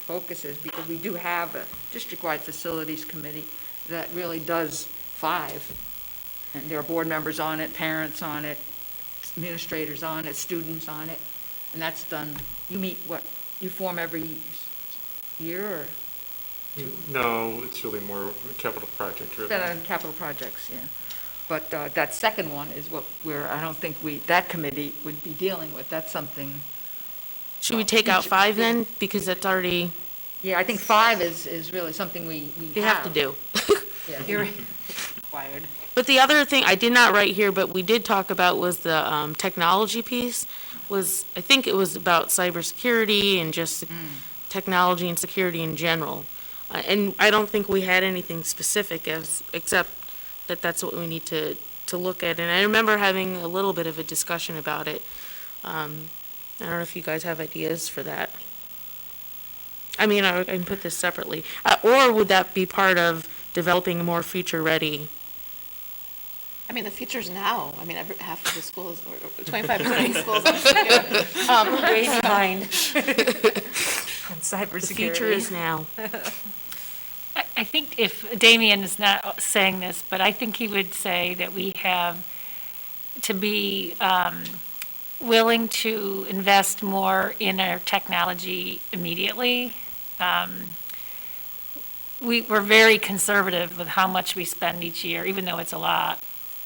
[SPEAKER 2] focuses, because we do have a district-wide facilities committee that really does 5. And there are board members on it, parents on it, administrators on it, students on it, and that's done, you meet you form every year, or
[SPEAKER 10] No, it's really more capital project driven.
[SPEAKER 2] on capital projects, yeah. But that second one is where I don't think that committee would be dealing with. That's something,
[SPEAKER 1] Should we take out 5 then? Because that's already,
[SPEAKER 2] yeah, I think 5 is really something we
[SPEAKER 1] you have to do.
[SPEAKER 2] Yeah.
[SPEAKER 6] You're required.
[SPEAKER 1] But the other thing I did not write here, but we did talk about was the technology piece. I think it was about cybersecurity and just technology and security in general. And I don't think we had anything specific except that that's what we need to to look at, and I remember having a little bit of a discussion about it. I don't know if you guys have ideas for that. I mean, I can put this separately. Or would that be part of developing a more future-ready?
[SPEAKER 7] I mean, the future's now. I mean, half of the schools, or 25% of the schools. I'm
[SPEAKER 6] Way behind on
[SPEAKER 1] The
[SPEAKER 6] cybersecurity.
[SPEAKER 1] future is now.
[SPEAKER 3] I think if Damien is not saying this, but I think he would say that we have to be willing to invest more in our technology immediately. We're very conservative with how much we spend each year, even though it's a lot.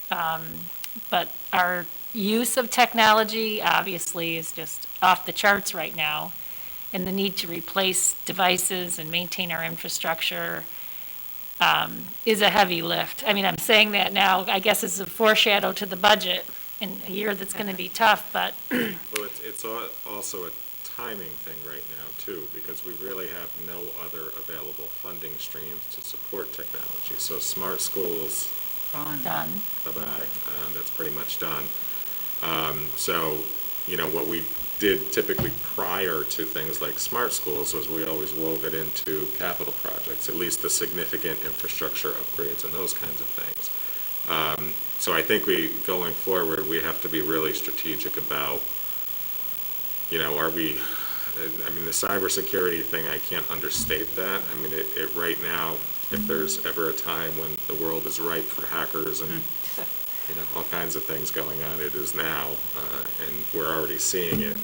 [SPEAKER 3] But our use of technology obviously is just off the charts right now. And the need to replace devices and maintain our infrastructure is a heavy lift. I mean, I'm saying that now, I guess it's a foreshadow to the budget in a year that's going to be tough, but
[SPEAKER 10] Well, it's also a timing thing right now, too, because we really have no other available funding streams to support technology. So smart schools,
[SPEAKER 3] done.
[SPEAKER 10] bye-bye, that's pretty much done. So, what we did typically prior to things like smart schools was we always wove it into capital projects, at least the significant infrastructure upgrades and those kinds of things. So I think going forward, we have to be really strategic about, the cybersecurity thing, I can't understate that. I mean, it right now, if there's ever a time when the world is ripe for hackers and all kinds of things going on, it is now, and we're already seeing it,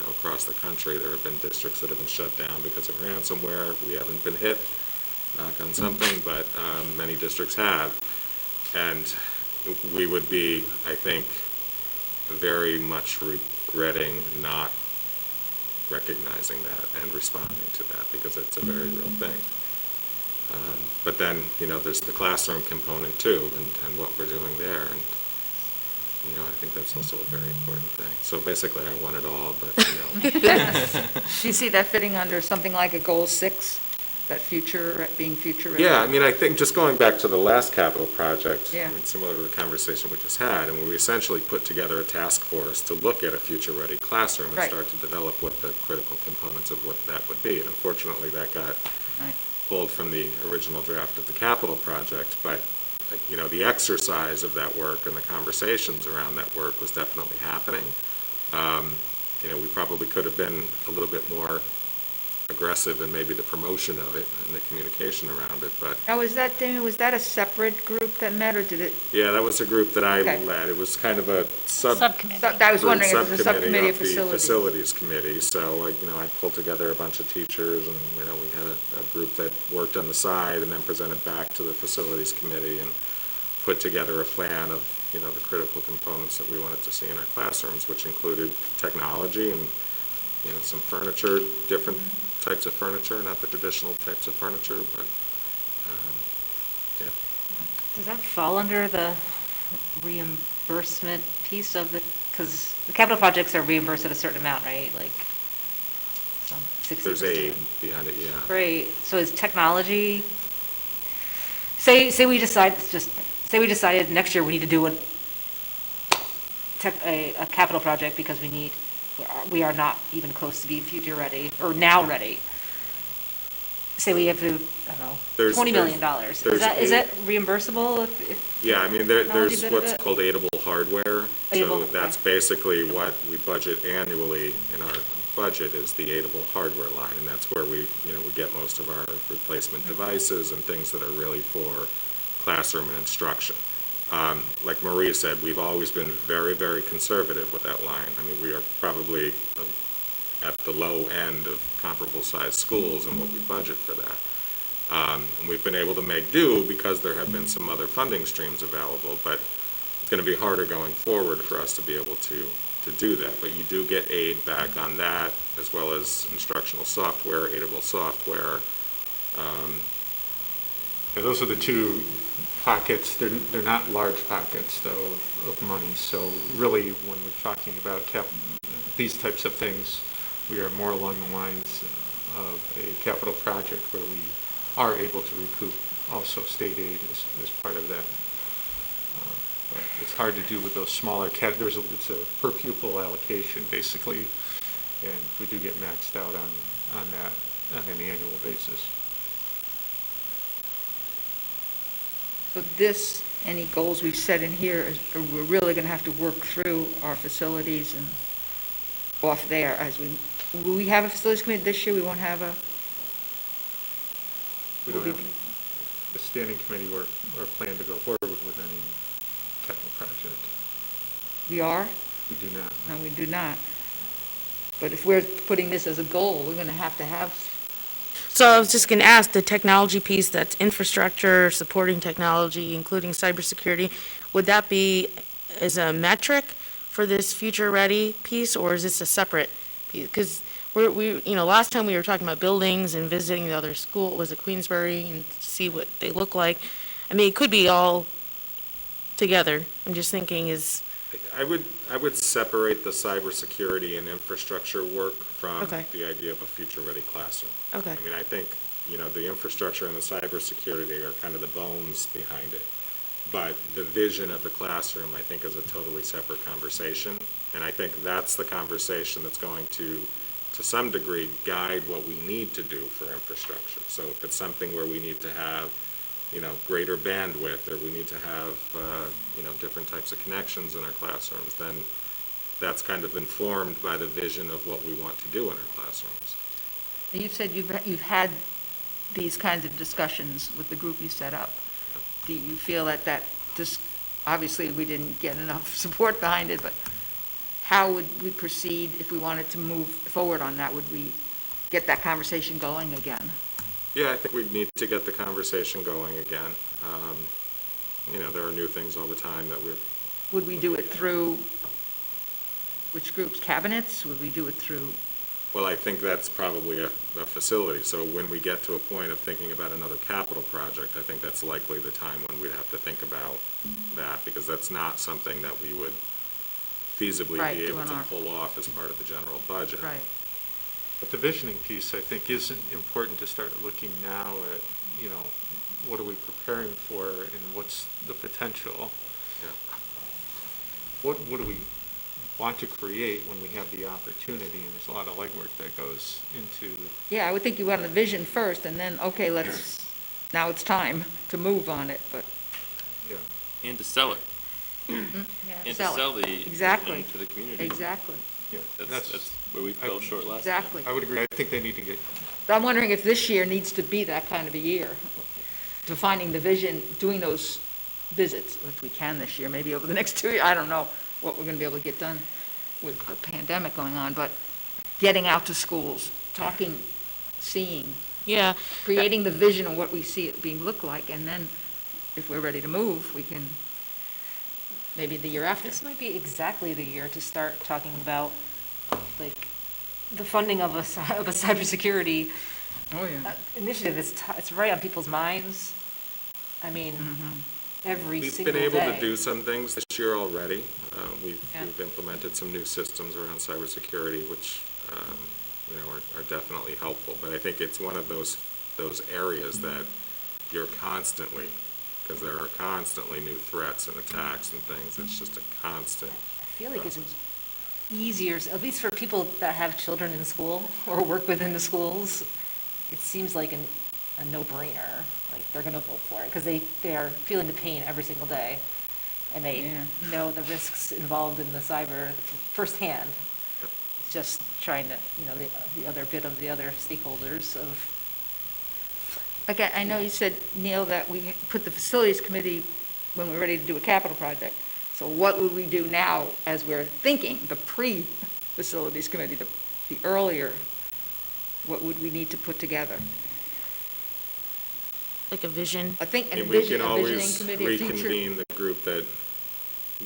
[SPEAKER 10] across the country. There have been districts that have been shut down because of ransomware. We haven't been hit, knock on something, but many districts have. And we would be, I think, very much regretting not recognizing that and responding to that, because it's a very real thing. But then, there's the classroom component too, and what we're doing there, and, I think that's also a very important thing. So basically, I want it all, but,
[SPEAKER 2] Do you see that fitting under something like a goal 6, that being future ready?
[SPEAKER 10] Yeah, I mean, I think just going back to the last capital project,
[SPEAKER 2] Yeah.
[SPEAKER 10] similar to the conversation we just had, and we essentially put together a task force to look at a future-ready classroom and
[SPEAKER 2] Right.
[SPEAKER 10] start to develop what the critical components of what that would be. And unfortunately, that got
[SPEAKER 2] Right.
[SPEAKER 10] pulled from the original draft of the capital project, but, the exercise of that work and the conversations around that work was definitely happening. We probably could have been a little bit more aggressive in maybe the promotion of it and the communication around it, but,
[SPEAKER 2] Now, Damien, was that a separate group that met, or did it,
[SPEAKER 10] yeah, that was a group that I
[SPEAKER 2] Okay.
[SPEAKER 10] led. It was kind of a
[SPEAKER 3] Subcommittee.
[SPEAKER 2] I was wondering if it was a subcommittee of
[SPEAKER 10] of the
[SPEAKER 2] facilities.
[SPEAKER 10] facilities committee. So, I pulled together a bunch of teachers, and, we had a group that worked on the side and then presented back to the facilities committee and put together a plan of, the critical components that we wanted to see in our classrooms, which included technology and, some furniture, different types of furniture, not the traditional types of furniture, but, yeah.
[SPEAKER 6] Does that fall under the reimbursement piece of because the capital projects are reimbursed at a certain amount, right? Like, some 60%.
[SPEAKER 10] There's aid behind it, yeah.
[SPEAKER 6] Right, so is technology, say we decided next year we need to do a capital project because we are not even close to be future ready, or now ready. Say we have to, I don't know,
[SPEAKER 10] There's-
[SPEAKER 6] $20 million.
[SPEAKER 10] there's
[SPEAKER 6] Is that reimbursable if
[SPEAKER 10] Yeah, I mean,
[SPEAKER 6] Technology
[SPEAKER 10] there's
[SPEAKER 6] bit of
[SPEAKER 10] what's
[SPEAKER 6] it?
[SPEAKER 10] called aidable hardware. So
[SPEAKER 6] Aidable,
[SPEAKER 10] that's
[SPEAKER 6] okay.
[SPEAKER 10] basically what we budget annually in our budget is the aidable hardware line. And that's where we get most of our replacement devices and things that are really for classroom and instruction. Like Marie said, we've always been very, very conservative with that line. I mean, we are probably at the low end of comparable sized schools and what we budget for that. And we've been able to make do because there have been some other funding streams available, but it's going to be harder going forward for us to be able to do that. But you do get aid back on that, as well as instructional software, aidable software.
[SPEAKER 11] Yeah, those are the two pockets. They're not large pockets, though, of money. So really, when we're talking about these types of things, we are more along the lines of a capital project where we are able to recoup also state aid as part of that But it's hard to do with those smaller it's a per pupil allocation, basically, and we do get maxed out on that on an annual basis.
[SPEAKER 2] So this, any goals we've set in here, we're really going to have to work through our facilities and off there as will we have a facilities committee this year? We won't have a,
[SPEAKER 11] We don't have a standing committee or plan to go forward with any capital project.
[SPEAKER 2] we are?
[SPEAKER 11] We do not.
[SPEAKER 2] No, we do not. But if we're putting this as a goal, we're going to have,
[SPEAKER 1] So I was just going to ask, the technology piece, that's infrastructure, supporting technology, including cybersecurity, would that be as a metric for this future-ready piece, or is this a separate piece? Because last time we were talking about buildings and visiting the other school, was it Queensbury, and see what they look like. I mean, it could be all together. I'm just thinking
[SPEAKER 10] I would separate the cybersecurity and infrastructure work from
[SPEAKER 1] Okay.
[SPEAKER 10] the idea of a future-ready classroom.
[SPEAKER 1] okay.
[SPEAKER 10] I mean, I think, the infrastructure and the cybersecurity are kind of the bones behind it. But the vision of the classroom, I think, is a totally separate conversation. And I think that's the conversation that's going to some degree, guide what we need to do for infrastructure. So if it's something where we need to have, greater bandwidth, or we need to have, different types of connections in our classrooms, then that's kind of informed by the vision of what we want to do in our classrooms.
[SPEAKER 2] you've said you've had these kinds of discussions with the group you set up. Do you feel that obviously we didn't get enough support behind it, but how would we proceed if we wanted to move forward on that? Would we get that conversation going again?
[SPEAKER 10] Yeah, I think we need to get the conversation going again. There are new things all the time that
[SPEAKER 2] Would we do it through which groups? Cabinets? Would we do it through?
[SPEAKER 10] well, I think that's probably a facility. So when we get to a point of thinking about another capital project, I think that's likely the time when we'd have to think about that, because that's not something that we would feasibly
[SPEAKER 2] Right,
[SPEAKER 10] be able
[SPEAKER 2] doing
[SPEAKER 10] to
[SPEAKER 2] our-
[SPEAKER 10] pull off as part of the general budget.
[SPEAKER 2] Right.
[SPEAKER 11] But the visioning piece, I think, is important to start looking now at, what are we preparing for and what's the potential?
[SPEAKER 10] Yeah.
[SPEAKER 11] What do we want to create when we have the opportunity? And there's a lot of legwork that goes into.
[SPEAKER 2] Yeah, I would think you want the vision first, and then, okay, now it's time to move on it, but.
[SPEAKER 11] Yeah.
[SPEAKER 5] And to sell it. And to sell the
[SPEAKER 2] Exactly.
[SPEAKER 5] vision to the community.
[SPEAKER 2] Exactly,
[SPEAKER 11] Yeah.
[SPEAKER 5] That's where we fell short last time.
[SPEAKER 2] exactly.
[SPEAKER 11] I would agree. I think they need to get,
[SPEAKER 2] So I'm wondering if this year needs to be that kind of a year, defining the vision, doing those visits, if we can this year, maybe over the next 2 years. I don't know what we're going to be able to get done with the pandemic going on, but getting out to schools, talking, seeing,
[SPEAKER 1] Yeah,
[SPEAKER 2] creating the vision of what we see it being look like, and then if we're ready to move, we can, maybe the year after.
[SPEAKER 6] This might be exactly the year to start talking about, like, the funding of a cybersecurity
[SPEAKER 2] Oh, yeah.
[SPEAKER 6] initiative. It's right on people's minds. I mean, every
[SPEAKER 10] We've
[SPEAKER 6] single
[SPEAKER 10] been
[SPEAKER 6] day.
[SPEAKER 10] able to do some things this year already. We've
[SPEAKER 6] Yeah.
[SPEAKER 10] implemented some new systems around cybersecurity, which, are definitely helpful. But I think it's one of those areas that you're constantly, because there are constantly new threats and attacks and things. It's just a constant.
[SPEAKER 6] I feel like it's easier, at least for people that have children in school or work within the schools, it seems like a no-brainer. Like, they're going to vote for it because they are feeling the pain every single day. And they
[SPEAKER 2] Yeah.
[SPEAKER 6] know the risks involved in the cyber firsthand. It's just trying to, the other bit of the other stakeholders of.
[SPEAKER 2] Okay, I know you said, Neil, that we put the facilities committee when we're ready to do a capital project. So what would we do now as we're thinking, the pre-facilities committee, the earlier, what would we need to put together?
[SPEAKER 1] like a vision.
[SPEAKER 2] I think
[SPEAKER 10] And
[SPEAKER 2] a
[SPEAKER 10] we can
[SPEAKER 2] visioning
[SPEAKER 10] always
[SPEAKER 2] committee, a future.
[SPEAKER 10] reconvene the group that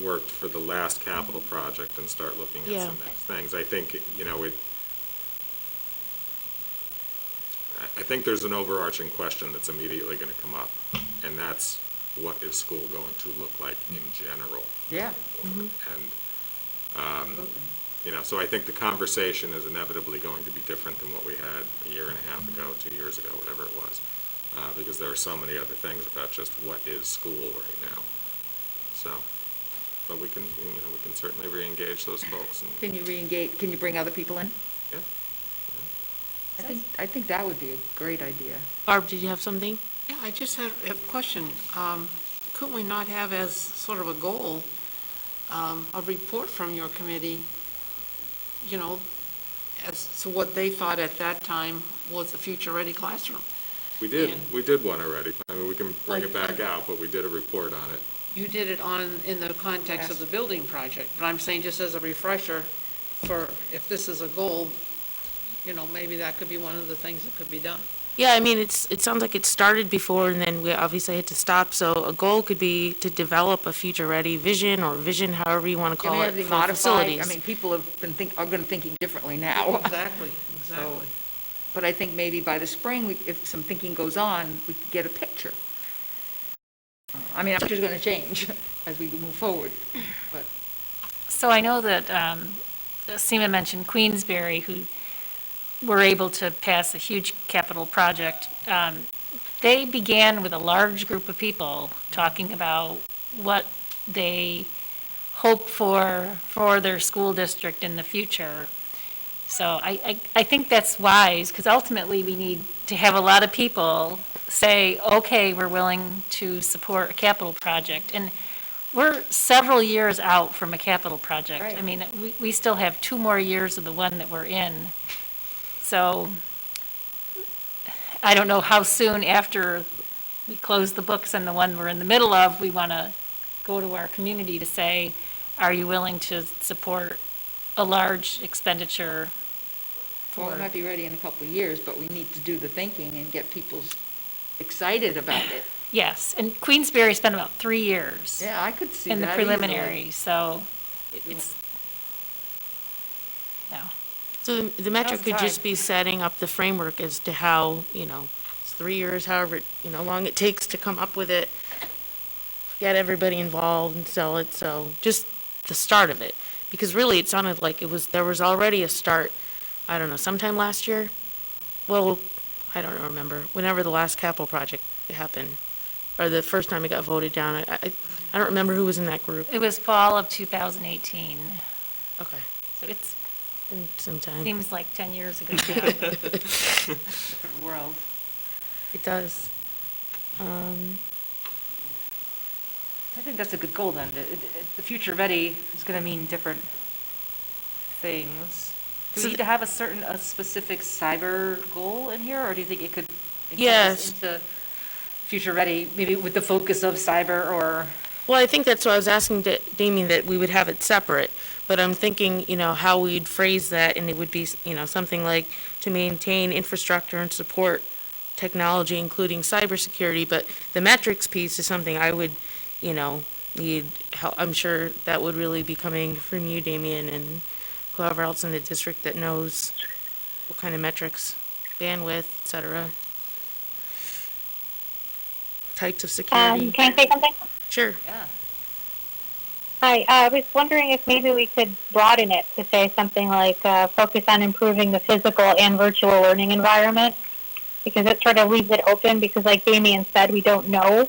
[SPEAKER 10] worked for the last capital project and start looking at
[SPEAKER 1] Yeah.
[SPEAKER 10] some next things. I think, I think there's an overarching question that's immediately going to come up, and that's, what is school going to look like in general?
[SPEAKER 2] Yeah.
[SPEAKER 10] And, so I think the conversation is inevitably going to be different than what we had a year and a half ago, 2 years ago, whatever it was, because there are so many other things about just what is school right now. So, but we can certainly re-engage those folks and.
[SPEAKER 2] Can you re-engage, can you bring other people in?
[SPEAKER 10] Yeah.
[SPEAKER 2] I think that would be a great idea.
[SPEAKER 1] Barb, did you have something?
[SPEAKER 9] Yeah, I just had a question. Couldn't we not have as sort of a goal, a report from your committee, as to what they thought at that time was the future-ready classroom?
[SPEAKER 10] We did one already. I mean, we can bring it back out, but we did a report on it.
[SPEAKER 9] You did it in the context of the building project, but I'm saying just as a refresher for, if this is a goal, maybe that could be one of the things that could be done.
[SPEAKER 1] Yeah, I mean, it sounds like it started before, and then we obviously had to stop. So a goal could be to develop a future-ready vision, or vision, however you want to call it,
[SPEAKER 2] Can it be
[SPEAKER 1] for
[SPEAKER 2] modified?
[SPEAKER 1] facilities.
[SPEAKER 2] I mean, people are going to thinking differently now.
[SPEAKER 9] Exactly.
[SPEAKER 2] But I think maybe by the spring, if some thinking goes on, we could get a picture. I mean, our picture's going to change as we move forward, but.
[SPEAKER 3] So I know that Seema mentioned Queensberry, who were able to pass a huge capital project. They began with a large group of people talking about what they hope for their school district in the future. So I think that's wise, because ultimately we need to have a lot of people say, okay, we're willing to support a capital project. And we're several years out from a capital project.
[SPEAKER 2] Right.
[SPEAKER 3] I mean, we still have 2 more years of the one that we're in. So I don't know how soon after we close the books on the one we're in the middle of, we want to go to our community to say, are you willing to support a large expenditure
[SPEAKER 2] Well, it
[SPEAKER 3] for,
[SPEAKER 2] might be ready in a couple of years, but we need to do the thinking and get people excited about it.
[SPEAKER 3] yes. And Queensberry spent about 3 years
[SPEAKER 2] Yeah, I could see that
[SPEAKER 3] in the
[SPEAKER 2] easily.
[SPEAKER 3] preliminary, so it's, no.
[SPEAKER 1] So the metric could just be setting up the framework as to how, it's 3 years, however, long it takes to come up with it, get everybody involved and sell it, so just the start of it. Because really, it sounded like there was already a start, I don't know, sometime last year? Well, I don't remember, whenever the last capital project happened, or the first time it got voted down. I don't remember who was in that group.
[SPEAKER 3] It was fall of 2018,
[SPEAKER 1] Okay,
[SPEAKER 3] so it's,
[SPEAKER 1] in some time.
[SPEAKER 3] seems like 10 years ago now.
[SPEAKER 6] Different world.
[SPEAKER 1] It does.
[SPEAKER 6] I think that's a good goal then. The future ready is going to mean different things. Do
[SPEAKER 1] So
[SPEAKER 6] we need to have a specific cyber goal in here, or do you think it could
[SPEAKER 1] Yes.
[SPEAKER 6] encompass into future ready, maybe with the focus of cyber or?
[SPEAKER 1] Well, I think that's why I was asking Damien that we would have it separate, but I'm thinking, how we'd phrase that, and it would be, something like to maintain infrastructure and support technology, including cybersecurity, but the metrics piece is something I would, need help. I'm sure that would really be coming from you, Damien, and whoever else in the district that knows what kind of metrics, bandwidth, et cetera. Types of security.
[SPEAKER 8] Can I say something?
[SPEAKER 1] Sure.
[SPEAKER 6] Yeah.
[SPEAKER 8] Hi, I was wondering if maybe we could broaden it to say something like focus on improving the physical and virtual learning environment, because it sort of leaves it open, because like Damien said, we don't know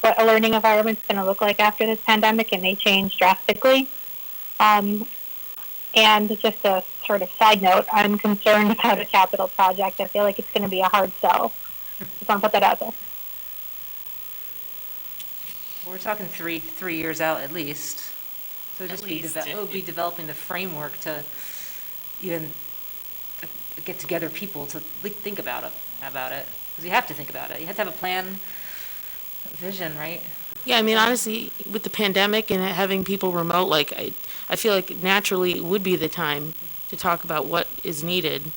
[SPEAKER 8] what a learning environment's going to look like after this pandemic. It may change drastically. And just a sort of side note, I'm concerned about a capital project. I feel like it's going to be a hard sell. Just want to put that out there.
[SPEAKER 6] We're talking three years out at least. So
[SPEAKER 3] At
[SPEAKER 6] just
[SPEAKER 3] least.
[SPEAKER 6] it would be developing the framework to even get together people to think about it. Because you have to think about it. You have to have a plan, a vision, right?
[SPEAKER 1] Yeah, I mean, honestly, with the pandemic and having people remote, like, I feel like naturally it would be the time to talk about what is needed,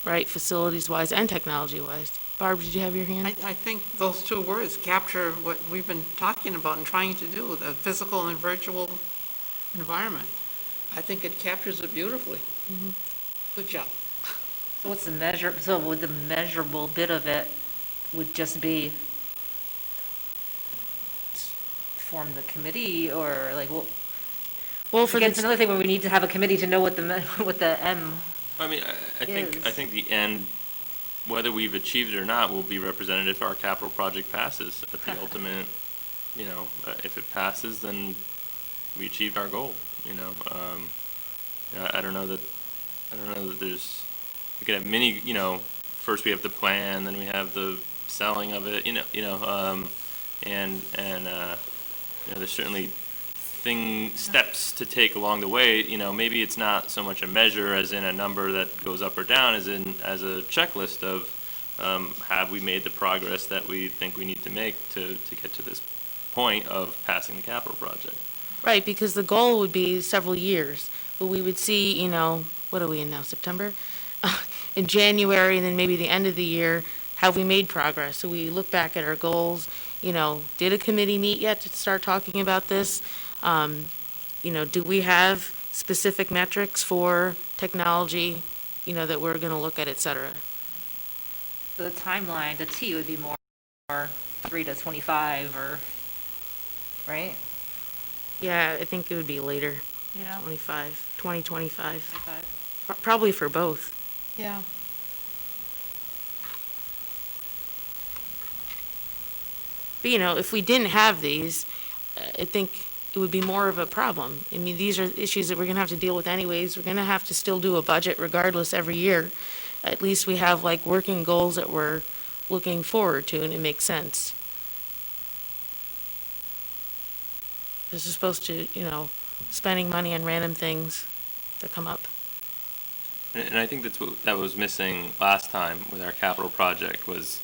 [SPEAKER 1] right, facilities-wise and technology-wise. Barb, did you have your hand?
[SPEAKER 9] I think those 2 words capture what we've been talking about and trying to do, the physical and virtual environment. I think it captures it beautifully. Good job.
[SPEAKER 6] So what's so would the measurable bit of it would just be form the committee, or like,
[SPEAKER 1] Well, for
[SPEAKER 6] again, it's
[SPEAKER 1] the,
[SPEAKER 6] another thing where we need to have a committee to know what the M.
[SPEAKER 5] I mean, I think
[SPEAKER 6] Is.
[SPEAKER 5] the end, whether we've achieved it or not, will be represented if our capital project passes at the ultimate, if it passes, then we achieved our goal, I don't know that, there's, we could have many, first we have the plan, then we have the selling of it, there's certainly steps to take along the way, maybe it's not so much a measure as in a number that goes up or down, as a checklist of, have we made the progress that we think we need to make to get to this point of passing the capital project?
[SPEAKER 1] Right, because the goal would be several years, but we would see, what are we in now, September? In January, and then maybe the end of the year, have we made progress? So we look back at our goals, did a committee meet yet to start talking about this? Do we have specific metrics for technology, that we're going to look at, et cetera?
[SPEAKER 6] The timeline, the T would be more 3 to 25 or, right?
[SPEAKER 1] Yeah, I think it would be later,
[SPEAKER 3] Yeah.
[SPEAKER 1] 2025.
[SPEAKER 6] 25.
[SPEAKER 1] Probably for both.
[SPEAKER 7] Yeah.
[SPEAKER 1] But, if we didn't have these, I think it would be more of a problem. I mean, these are issues that we're going to have to deal with anyways. We're going to have to still do a budget regardless every year. At least we have like working goals that we're looking forward to, and it makes sense. This is supposed to, spending money on random things that come up.
[SPEAKER 5] And I think that was missing last time with our capital project was,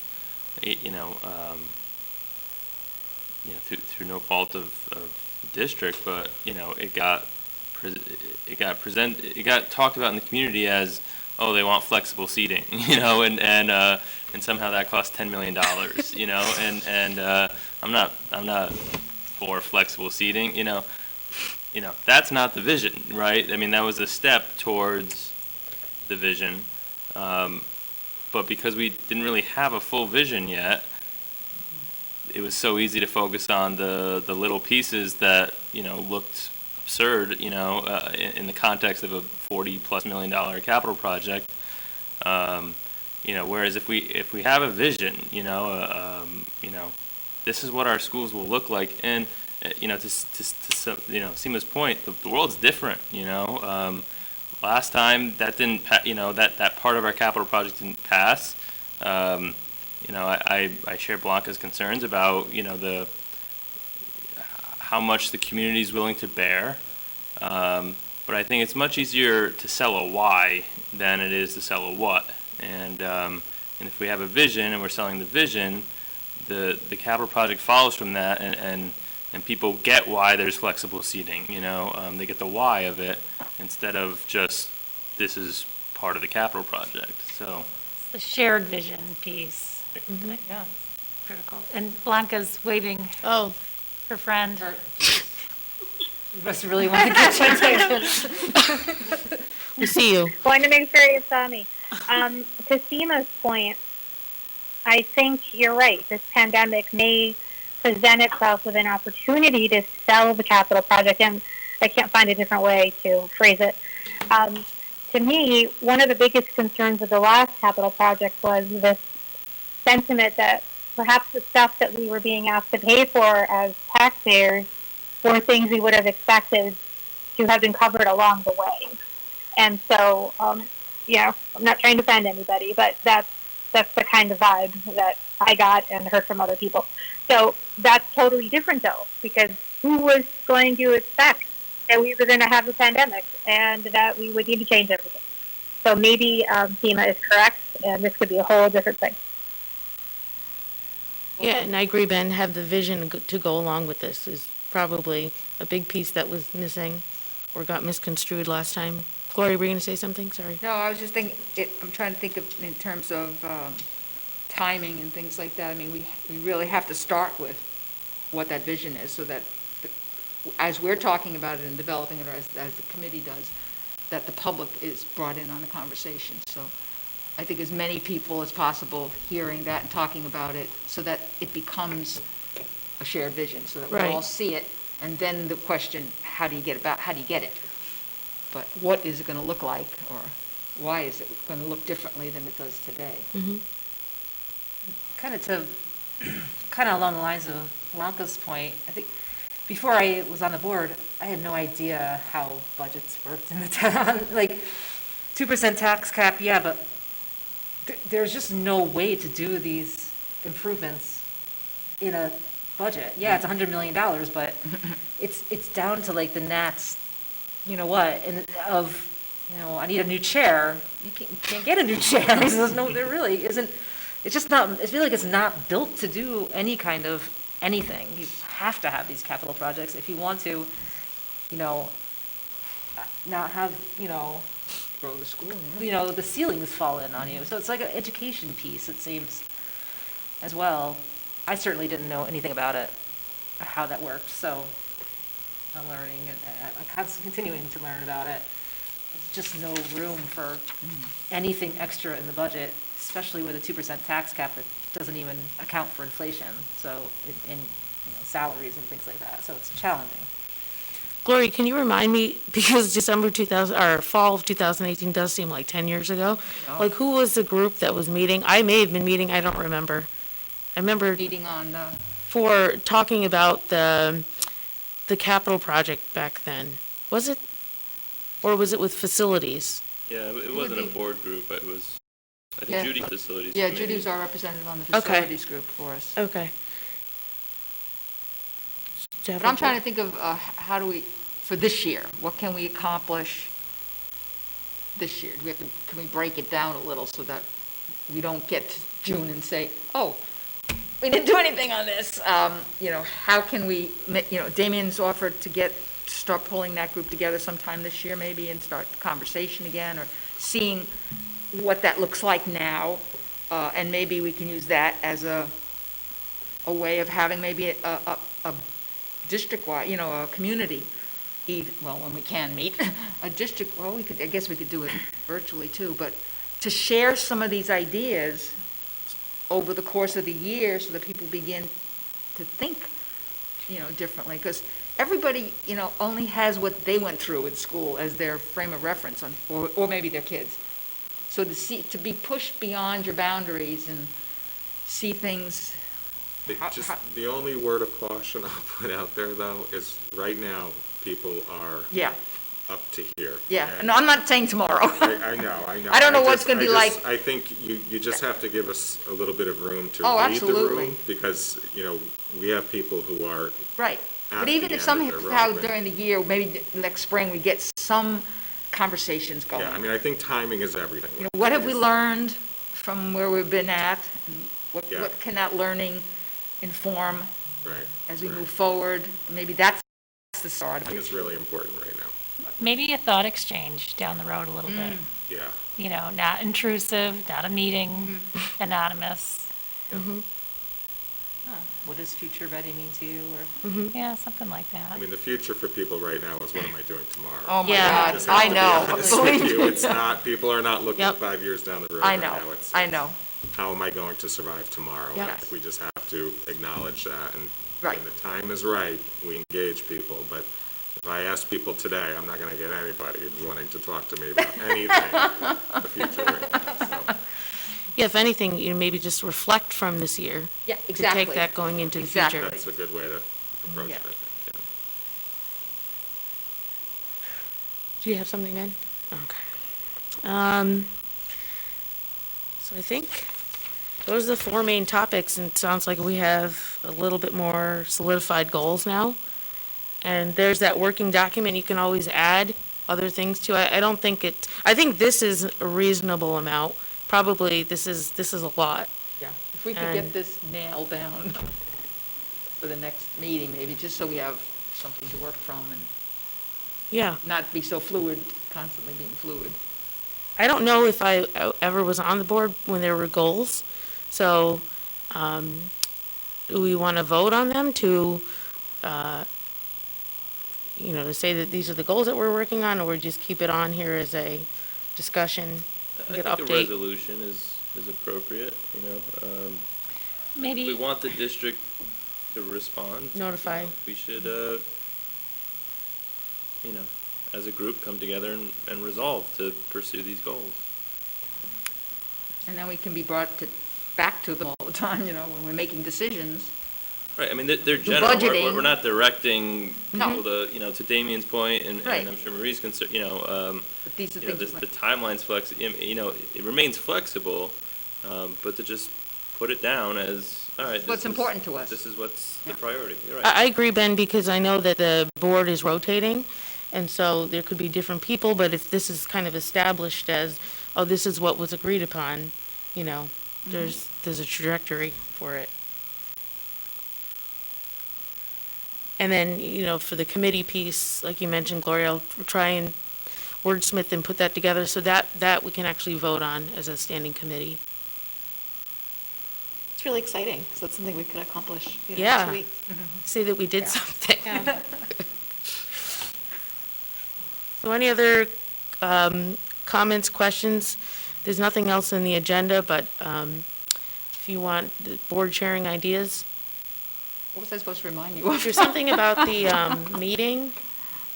[SPEAKER 5] through no fault of the district, but it got talked about in the community as, oh, they want flexible seating, and somehow that cost $10 million, and I'm not for flexible seating, that's not the vision, right? I mean, that was a step towards the vision, but because we didn't really have a full vision yet, it was so easy to focus on the little pieces that looked absurd, in the context of a $40+ million capital project. Whereas if we have a vision, this is what our schools will look like, and to Seema's point, the world's different. Last time that didn't, that part of our capital project didn't pass. I share Blanca's concerns about how much the community is willing to bear, but I think it's much easier to sell a why than it is to sell a what. And if we have a vision and we're selling the vision, the capital project follows from that, and people get why there's flexible seating. They get the why of it instead of just this is part of the capital project. So
[SPEAKER 3] The shared vision piece.
[SPEAKER 6] Yeah.
[SPEAKER 3] Critical. And Blanca's waving
[SPEAKER 1] Oh,
[SPEAKER 3] her friend.
[SPEAKER 6] You must really want to get your attention.
[SPEAKER 1] we see you.
[SPEAKER 8] Going to make sure you saw me. To Seema's point, I think you're right. This pandemic may present itself with an opportunity to sell the capital project, and I can't find a different way to phrase it. To me, one of the biggest concerns of the last capital project was this sentiment that perhaps the stuff that we were being asked to pay for as taxpayers were things we would have expected to have been covered along the way. And so, I'm not trying to offend anybody, but that's the kind of vibe that I got and heard from other people. So that's totally different, though, because who was going to expect that we were going to have a pandemic and that we would need to change everything? So maybe Seema is correct, and this could be a whole different thing.
[SPEAKER 1] Yeah, and I agree, Ben, have the vision to go along with this is probably a big piece that was missing or got misconstrued last time. Gloria, were you going to say something? Sorry.
[SPEAKER 2] No, I was just thinking, I'm trying to think of in terms of timing and things like that. I mean, we really have to start with what that vision is so that as we're talking about it and developing it, or as the committee does, that the public is brought in on the conversation. So I think as many people as possible hearing that and talking about it so that it becomes a shared vision, so that we all see it. And then the question, how do you get it? But what is it going to look like, or why is it going to look differently than it does today?
[SPEAKER 1] Mm-hmm.
[SPEAKER 6] Kind of along the lines of Blanca's point, I think before I was on the board, I had no idea how budgets worked in the town. Like, 2% tax cap, yeah, but there's just no way to do these improvements in a budget. Yeah, it's $100 million, but it's down to like the gnats, you know what, and I need a new chair. You can't get a new chair. There really isn't, it's just not, I feel like it's not built to do any kind of anything. You have to have these capital projects if you want to, not have,
[SPEAKER 2] Grow the school,
[SPEAKER 6] the ceilings fall in on you. So it's like an education piece, it seems, as well. I certainly didn't know anything about it, or how that worked, so I'm learning, and I'm continuing to learn about it. There's just no room for anything extra in the budget, especially with a 2% tax cap that doesn't even account for inflation, so, in salaries and things like that, so it's challenging.
[SPEAKER 1] Gloria, can you remind me, because December 2000, or fall of 2018 does seem like 10 years ago, like who was the group that was meeting? I may have been meeting, I don't remember. I remember
[SPEAKER 2] Meeting on,
[SPEAKER 1] for talking about the capital project back then. Was it? Or was it with facilities?
[SPEAKER 5] Yeah, it wasn't a board group, but it was, I
[SPEAKER 2] Yeah.
[SPEAKER 5] think Judy facilities.
[SPEAKER 2] yeah,
[SPEAKER 5] committee.
[SPEAKER 2] Judy's our representative on the
[SPEAKER 1] Okay.
[SPEAKER 2] facilities group for us.
[SPEAKER 1] Okay.
[SPEAKER 2] But I'm trying to think of how do we, for this year, what can we accomplish this year? Can we break it down a little so that we don't get to June and say, oh, we didn't do anything on this? How can we, Damien's offered to start pulling that group together sometime this year maybe and start the conversation again, or seeing what that looks like now. And maybe we can use that as a way of having maybe a district-wide, a community, when we can meet, a district, I guess we could do it virtually too, but to share some of these ideas over the course of the year so that people begin to think, differently, because everybody, only has what they went through in school as their frame of reference, or maybe their kids. So to be pushed beyond your boundaries and see things.
[SPEAKER 10] The only word of caution I'll put out there, though, is right now, people are
[SPEAKER 2] Yeah,
[SPEAKER 10] up to here.
[SPEAKER 2] yeah.
[SPEAKER 10] And
[SPEAKER 2] No, I'm not saying tomorrow.
[SPEAKER 10] I know.
[SPEAKER 2] I don't know what's gonna be like.
[SPEAKER 10] I think you just have to give us a little bit of room to
[SPEAKER 2] Oh,
[SPEAKER 10] read the
[SPEAKER 2] absolutely.
[SPEAKER 10] room, because, we have people who are
[SPEAKER 2] Right.
[SPEAKER 10] at
[SPEAKER 2] But even
[SPEAKER 10] the
[SPEAKER 2] if
[SPEAKER 10] end of their
[SPEAKER 2] somehow
[SPEAKER 10] rope.
[SPEAKER 2] during the year, maybe next spring, we get some conversations going.
[SPEAKER 10] Yeah, I mean, I think timing is everything.
[SPEAKER 2] What have we learned from where we've been at? And
[SPEAKER 10] Yeah.
[SPEAKER 2] what can that learning inform
[SPEAKER 10] Right.
[SPEAKER 2] as we
[SPEAKER 10] right.
[SPEAKER 2] move forward? Maybe that's the start
[SPEAKER 10] I
[SPEAKER 2] of
[SPEAKER 10] think
[SPEAKER 2] it.
[SPEAKER 10] it's really important right now.
[SPEAKER 3] Maybe a thought exchange down the road a little bit.
[SPEAKER 10] Yeah.
[SPEAKER 3] Not intrusive, not a meeting, anonymous.
[SPEAKER 6] What does future ready mean to you, or?
[SPEAKER 3] Yeah, something like that.
[SPEAKER 10] I mean, the future for people right now is what am I doing tomorrow?
[SPEAKER 2] Oh, my
[SPEAKER 1] Yeah.
[SPEAKER 2] God,
[SPEAKER 10] Just have
[SPEAKER 2] I
[SPEAKER 10] to be
[SPEAKER 2] know.
[SPEAKER 10] honest
[SPEAKER 2] Believe
[SPEAKER 10] with you.
[SPEAKER 2] me.
[SPEAKER 10] It's not, people are not looking
[SPEAKER 1] Yep.
[SPEAKER 10] 5 years down the road
[SPEAKER 2] I
[SPEAKER 10] right
[SPEAKER 2] know,
[SPEAKER 10] now. It's
[SPEAKER 2] I know.
[SPEAKER 10] how am I going to survive tomorrow?
[SPEAKER 1] Yep.
[SPEAKER 10] And we just have to acknowledge that, and
[SPEAKER 2] Right.
[SPEAKER 10] when the time is right, we engage people. But if I ask people today, I'm not going to get anybody wanting to talk to me about anything the future right now. So,
[SPEAKER 1] Yeah, if anything, maybe just reflect from this year.
[SPEAKER 2] Yeah,
[SPEAKER 1] To
[SPEAKER 2] exactly.
[SPEAKER 1] take that going into the
[SPEAKER 2] Exactly.
[SPEAKER 1] future.
[SPEAKER 10] that's a good way to approach
[SPEAKER 2] Yeah.
[SPEAKER 10] it, I think. Yeah.
[SPEAKER 1] Do you have something, Ed? Okay. So I think those are the four main topics, and it sounds like we have a little bit more solidified goals now. And there's that working document you can always add other things to. I think this is a reasonable amount. Probably this is a lot.
[SPEAKER 2] Yeah, if we could
[SPEAKER 1] And-
[SPEAKER 2] get this nailed down for the next meeting, maybe, just so we have something to work from and
[SPEAKER 1] Yeah.
[SPEAKER 2] not be so fluid, constantly being fluid.
[SPEAKER 1] I don't know if I ever was on the board when there were goals. So, do we want to vote on them to, to say that these are the goals that we're working on, or just keep it on here as a discussion?
[SPEAKER 5] I
[SPEAKER 1] Get
[SPEAKER 5] think a
[SPEAKER 1] update.
[SPEAKER 5] resolution is appropriate, If we
[SPEAKER 3] Maybe,
[SPEAKER 5] want the district to respond.
[SPEAKER 1] Notify.
[SPEAKER 5] We should, as a group, come together and resolve to pursue these goals.
[SPEAKER 2] And then we can be back to them all the time, when we're making decisions.
[SPEAKER 5] Right, I mean, they're general,
[SPEAKER 2] budgeting.
[SPEAKER 5] we're not directing
[SPEAKER 2] No.
[SPEAKER 5] people to, to Damien's point, and
[SPEAKER 2] Right.
[SPEAKER 5] I'm sure Marie's concern,
[SPEAKER 2] But these are
[SPEAKER 5] you know,
[SPEAKER 2] things.
[SPEAKER 5] the timeline's it remains flexible, but to just put it down as, all right.
[SPEAKER 2] What's
[SPEAKER 5] this is-
[SPEAKER 2] important to us.
[SPEAKER 5] This is what's the priority, you're right.
[SPEAKER 1] I agree, Ben, because I know that the board is rotating, and so there could be different people, but if this is kind of established as, oh, this is what was agreed upon, there's a trajectory for it. And then, for the committee piece, like you mentioned, Gloria, I'll try and wordsmith and put that together so that we can actually vote on as a standing committee.
[SPEAKER 7] It's really exciting, because that's something we could accomplish, in
[SPEAKER 1] Yeah.
[SPEAKER 7] 2 weeks.
[SPEAKER 1] Say that we did something.
[SPEAKER 7] Yeah.
[SPEAKER 1] So any other comments, questions? There's nothing else in the agenda, but if you want the board sharing ideas.
[SPEAKER 2] What was I supposed to remind you of?
[SPEAKER 1] There's something about the meeting,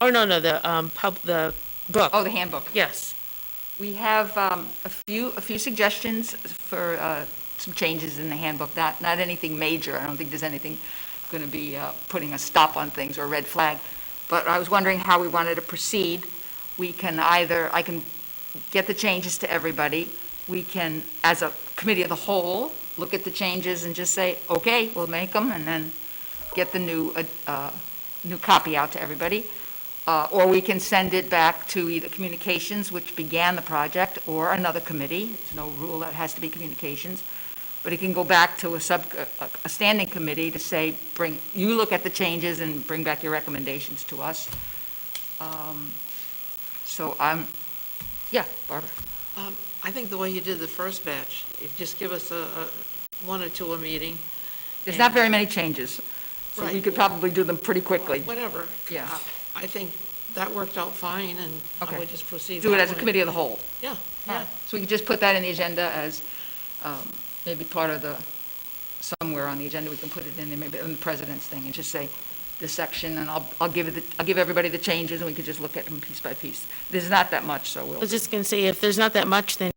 [SPEAKER 1] or no, the book.
[SPEAKER 2] Oh, the handbook.
[SPEAKER 1] Yes.
[SPEAKER 2] We have a few suggestions for some changes in the handbook, not anything major. I don't think there's anything going to be putting a stop on things or a red flag. But I was wondering how we wanted to proceed. I can get the changes to everybody. We can, as a committee of the whole, look at the changes and just say, okay, we'll make them, and then get the new copy out to everybody. Or we can send it back to either communications, which began the project, or another committee. There's no rule that it has to be communications. But it can go back to a standing committee to say, you look at the changes and bring back your recommendations to us. Yeah, Barbara.
[SPEAKER 9] I think the way you did the first batch, if just give us one or two a meeting.
[SPEAKER 2] There's not very many changes, so we
[SPEAKER 9] Right.
[SPEAKER 2] could probably do them pretty quickly.
[SPEAKER 9] Whatever.
[SPEAKER 2] Yeah.
[SPEAKER 9] I think that worked out fine, and I
[SPEAKER 2] Okay.
[SPEAKER 9] would just proceed.
[SPEAKER 2] Do it
[SPEAKER 9] that
[SPEAKER 2] as a
[SPEAKER 9] way.
[SPEAKER 2] committee of the whole.
[SPEAKER 9] Yeah,
[SPEAKER 2] All
[SPEAKER 9] yeah.
[SPEAKER 2] right. So we could just put that in the agenda as maybe part of somewhere on the agenda, we can put it in there, maybe in the president's thing, and just say this section, and I'll give everybody the changes, and we could just look at them piece by piece. There's not that much, so
[SPEAKER 1] I
[SPEAKER 2] we'll.
[SPEAKER 1] was just gonna say, if there's not that much, then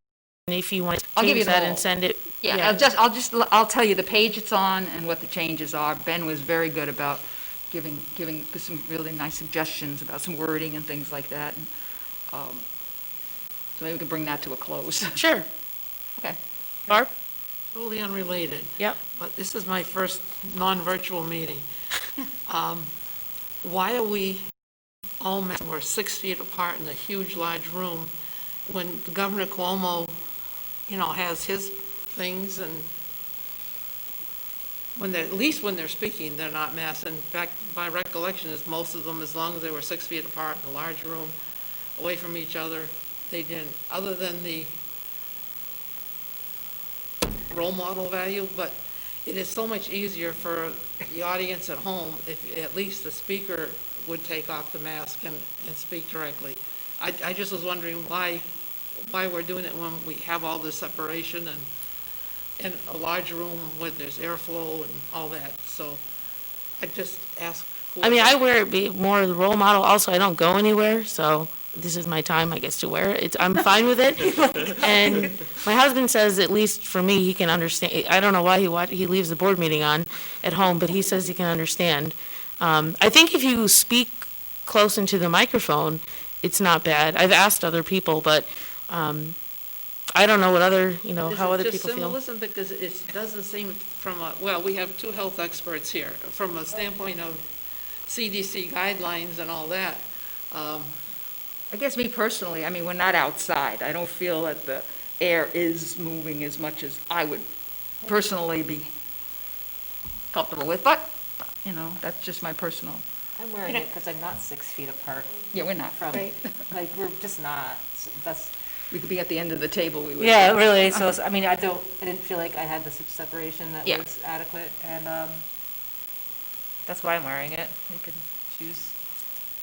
[SPEAKER 1] if you want to
[SPEAKER 2] I'll give you
[SPEAKER 1] change
[SPEAKER 2] the
[SPEAKER 1] that
[SPEAKER 2] whole.
[SPEAKER 1] and send it.
[SPEAKER 2] Yeah, I'll tell you the page it's on and what the changes are. Ben was very good about giving some really nice suggestions about some wording and things like that. And, so maybe we can bring that to a close.
[SPEAKER 1] Sure.
[SPEAKER 2] Okay.
[SPEAKER 1] Barb?
[SPEAKER 9] Totally unrelated.
[SPEAKER 1] Yep.
[SPEAKER 9] But this is my first non-virtual meeting. Why are we all met, we're 6 feet apart in a huge, large room, when Governor Cuomo, has his things, and at least when they're speaking, they're not masked. In fact, my recollection is most of them, as long as they were 6 feet apart in a large room, away from each other, they didn't, other than the role model value, but it is so much easier for the audience at home if at least the speaker would take off the mask and speak directly. I just was wondering why we're doing it when we have all this separation and in a large room where there's airflow and all that. So I just ask.
[SPEAKER 1] I mean, I wear it be more the role model. Also, I don't go anywhere, so this is my time, I guess, to wear it. I'm fine with it. And my husband says, at least for me, he can understand. I don't know why he leaves the board meeting on at home, but he says he can understand. I think if you speak close into the microphone, it's not bad. I've asked other people, but I don't know what other, how other people
[SPEAKER 9] Is it just
[SPEAKER 1] feel.
[SPEAKER 9] symbolism? Because it doesn't seem we have two health experts here, from a standpoint of CDC guidelines and all that.
[SPEAKER 2] I guess me personally, I mean, we're not outside. I don't feel that the air is moving as much as I would personally be comfortable with, but, that's just my personal,
[SPEAKER 6] I'm wearing it because I'm not 6 feet apart
[SPEAKER 2] yeah, we're not.
[SPEAKER 6] from, we're just not. That's,
[SPEAKER 2] We could be at the end of the table, we would.
[SPEAKER 6] yeah, really, so, I mean, I didn't feel like I had the separation that
[SPEAKER 2] Yeah.
[SPEAKER 6] was adequate, and, that's why I'm wearing it. You can choose.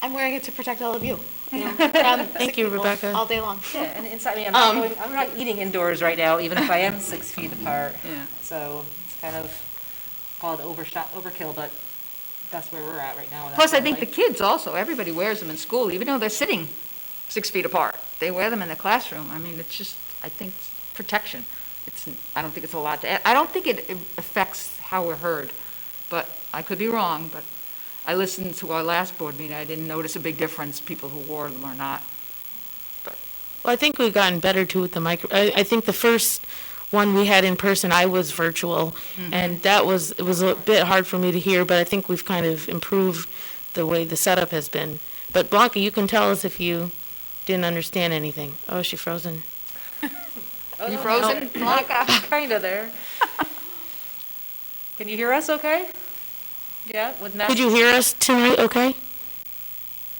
[SPEAKER 7] I'm wearing it to protect all of you.
[SPEAKER 1] Thank you, Rebecca.
[SPEAKER 7] All day long.
[SPEAKER 6] Yeah, and inside, I mean, I'm not eating indoors right now, even if I am 6 feet apart.
[SPEAKER 2] Yeah.
[SPEAKER 6] So it's kind of called overkill, but that's where we're at right now.
[SPEAKER 2] Plus, I think the kids also, everybody wears them in school, even though they're sitting 6 feet apart. They wear them in the classroom. I mean, it's just, I think, protection. I don't think it's a lot to add. I don't think it affects how we're heard. but I could be wrong, but I listened to our last board meeting, I didn't notice a big difference, people who wore them or not.
[SPEAKER 1] Well, I think we've gotten better too with the I think the first one we had in person, I was virtual, and it was a bit hard for me to hear, but I think we've kind of improved the way the setup has been. But Blanca, you can tell us if you didn't understand anything. Oh, is she frozen?
[SPEAKER 2] You frozen, Blanca?
[SPEAKER 6] Kind of there. Can you hear us okay? Yeah, with Matt?
[SPEAKER 1] Could you hear us tonight, okay?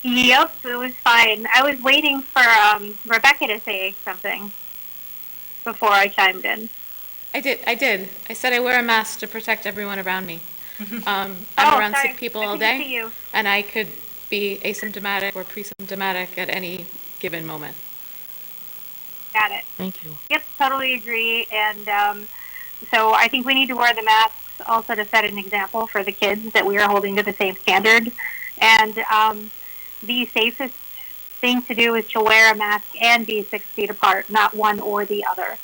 [SPEAKER 8] Yep, it was fine. I was waiting for Rebecca to say something before I chimed in.
[SPEAKER 7] I did. I said I wear a mask to protect everyone around me. I'm
[SPEAKER 8] Oh,
[SPEAKER 7] around
[SPEAKER 8] sorry.
[SPEAKER 7] sick people
[SPEAKER 8] I
[SPEAKER 7] all
[SPEAKER 8] didn't
[SPEAKER 7] day,
[SPEAKER 8] see you.
[SPEAKER 7] and I could be asymptomatic or pre-symptomatic at any given moment.
[SPEAKER 8] Got it.
[SPEAKER 1] Thank you.
[SPEAKER 8] Yep, totally agree. And so I think we need to wear the masks also to set an example for the kids that we are holding to the same standard. And the safest thing to do is to wear a mask and be 6 feet apart, not one or the other.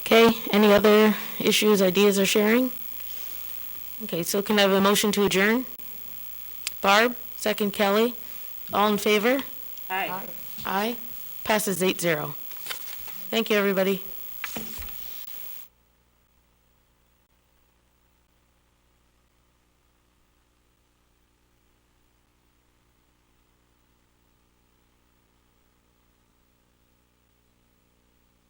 [SPEAKER 1] Okay, any other issues, ideas, or sharing? Okay, so can I have a motion to adjourn? Barb, second Kelly. All in favor?
[SPEAKER 6] Hi.
[SPEAKER 1] Aye. Passes 8-0. Thank you, everybody.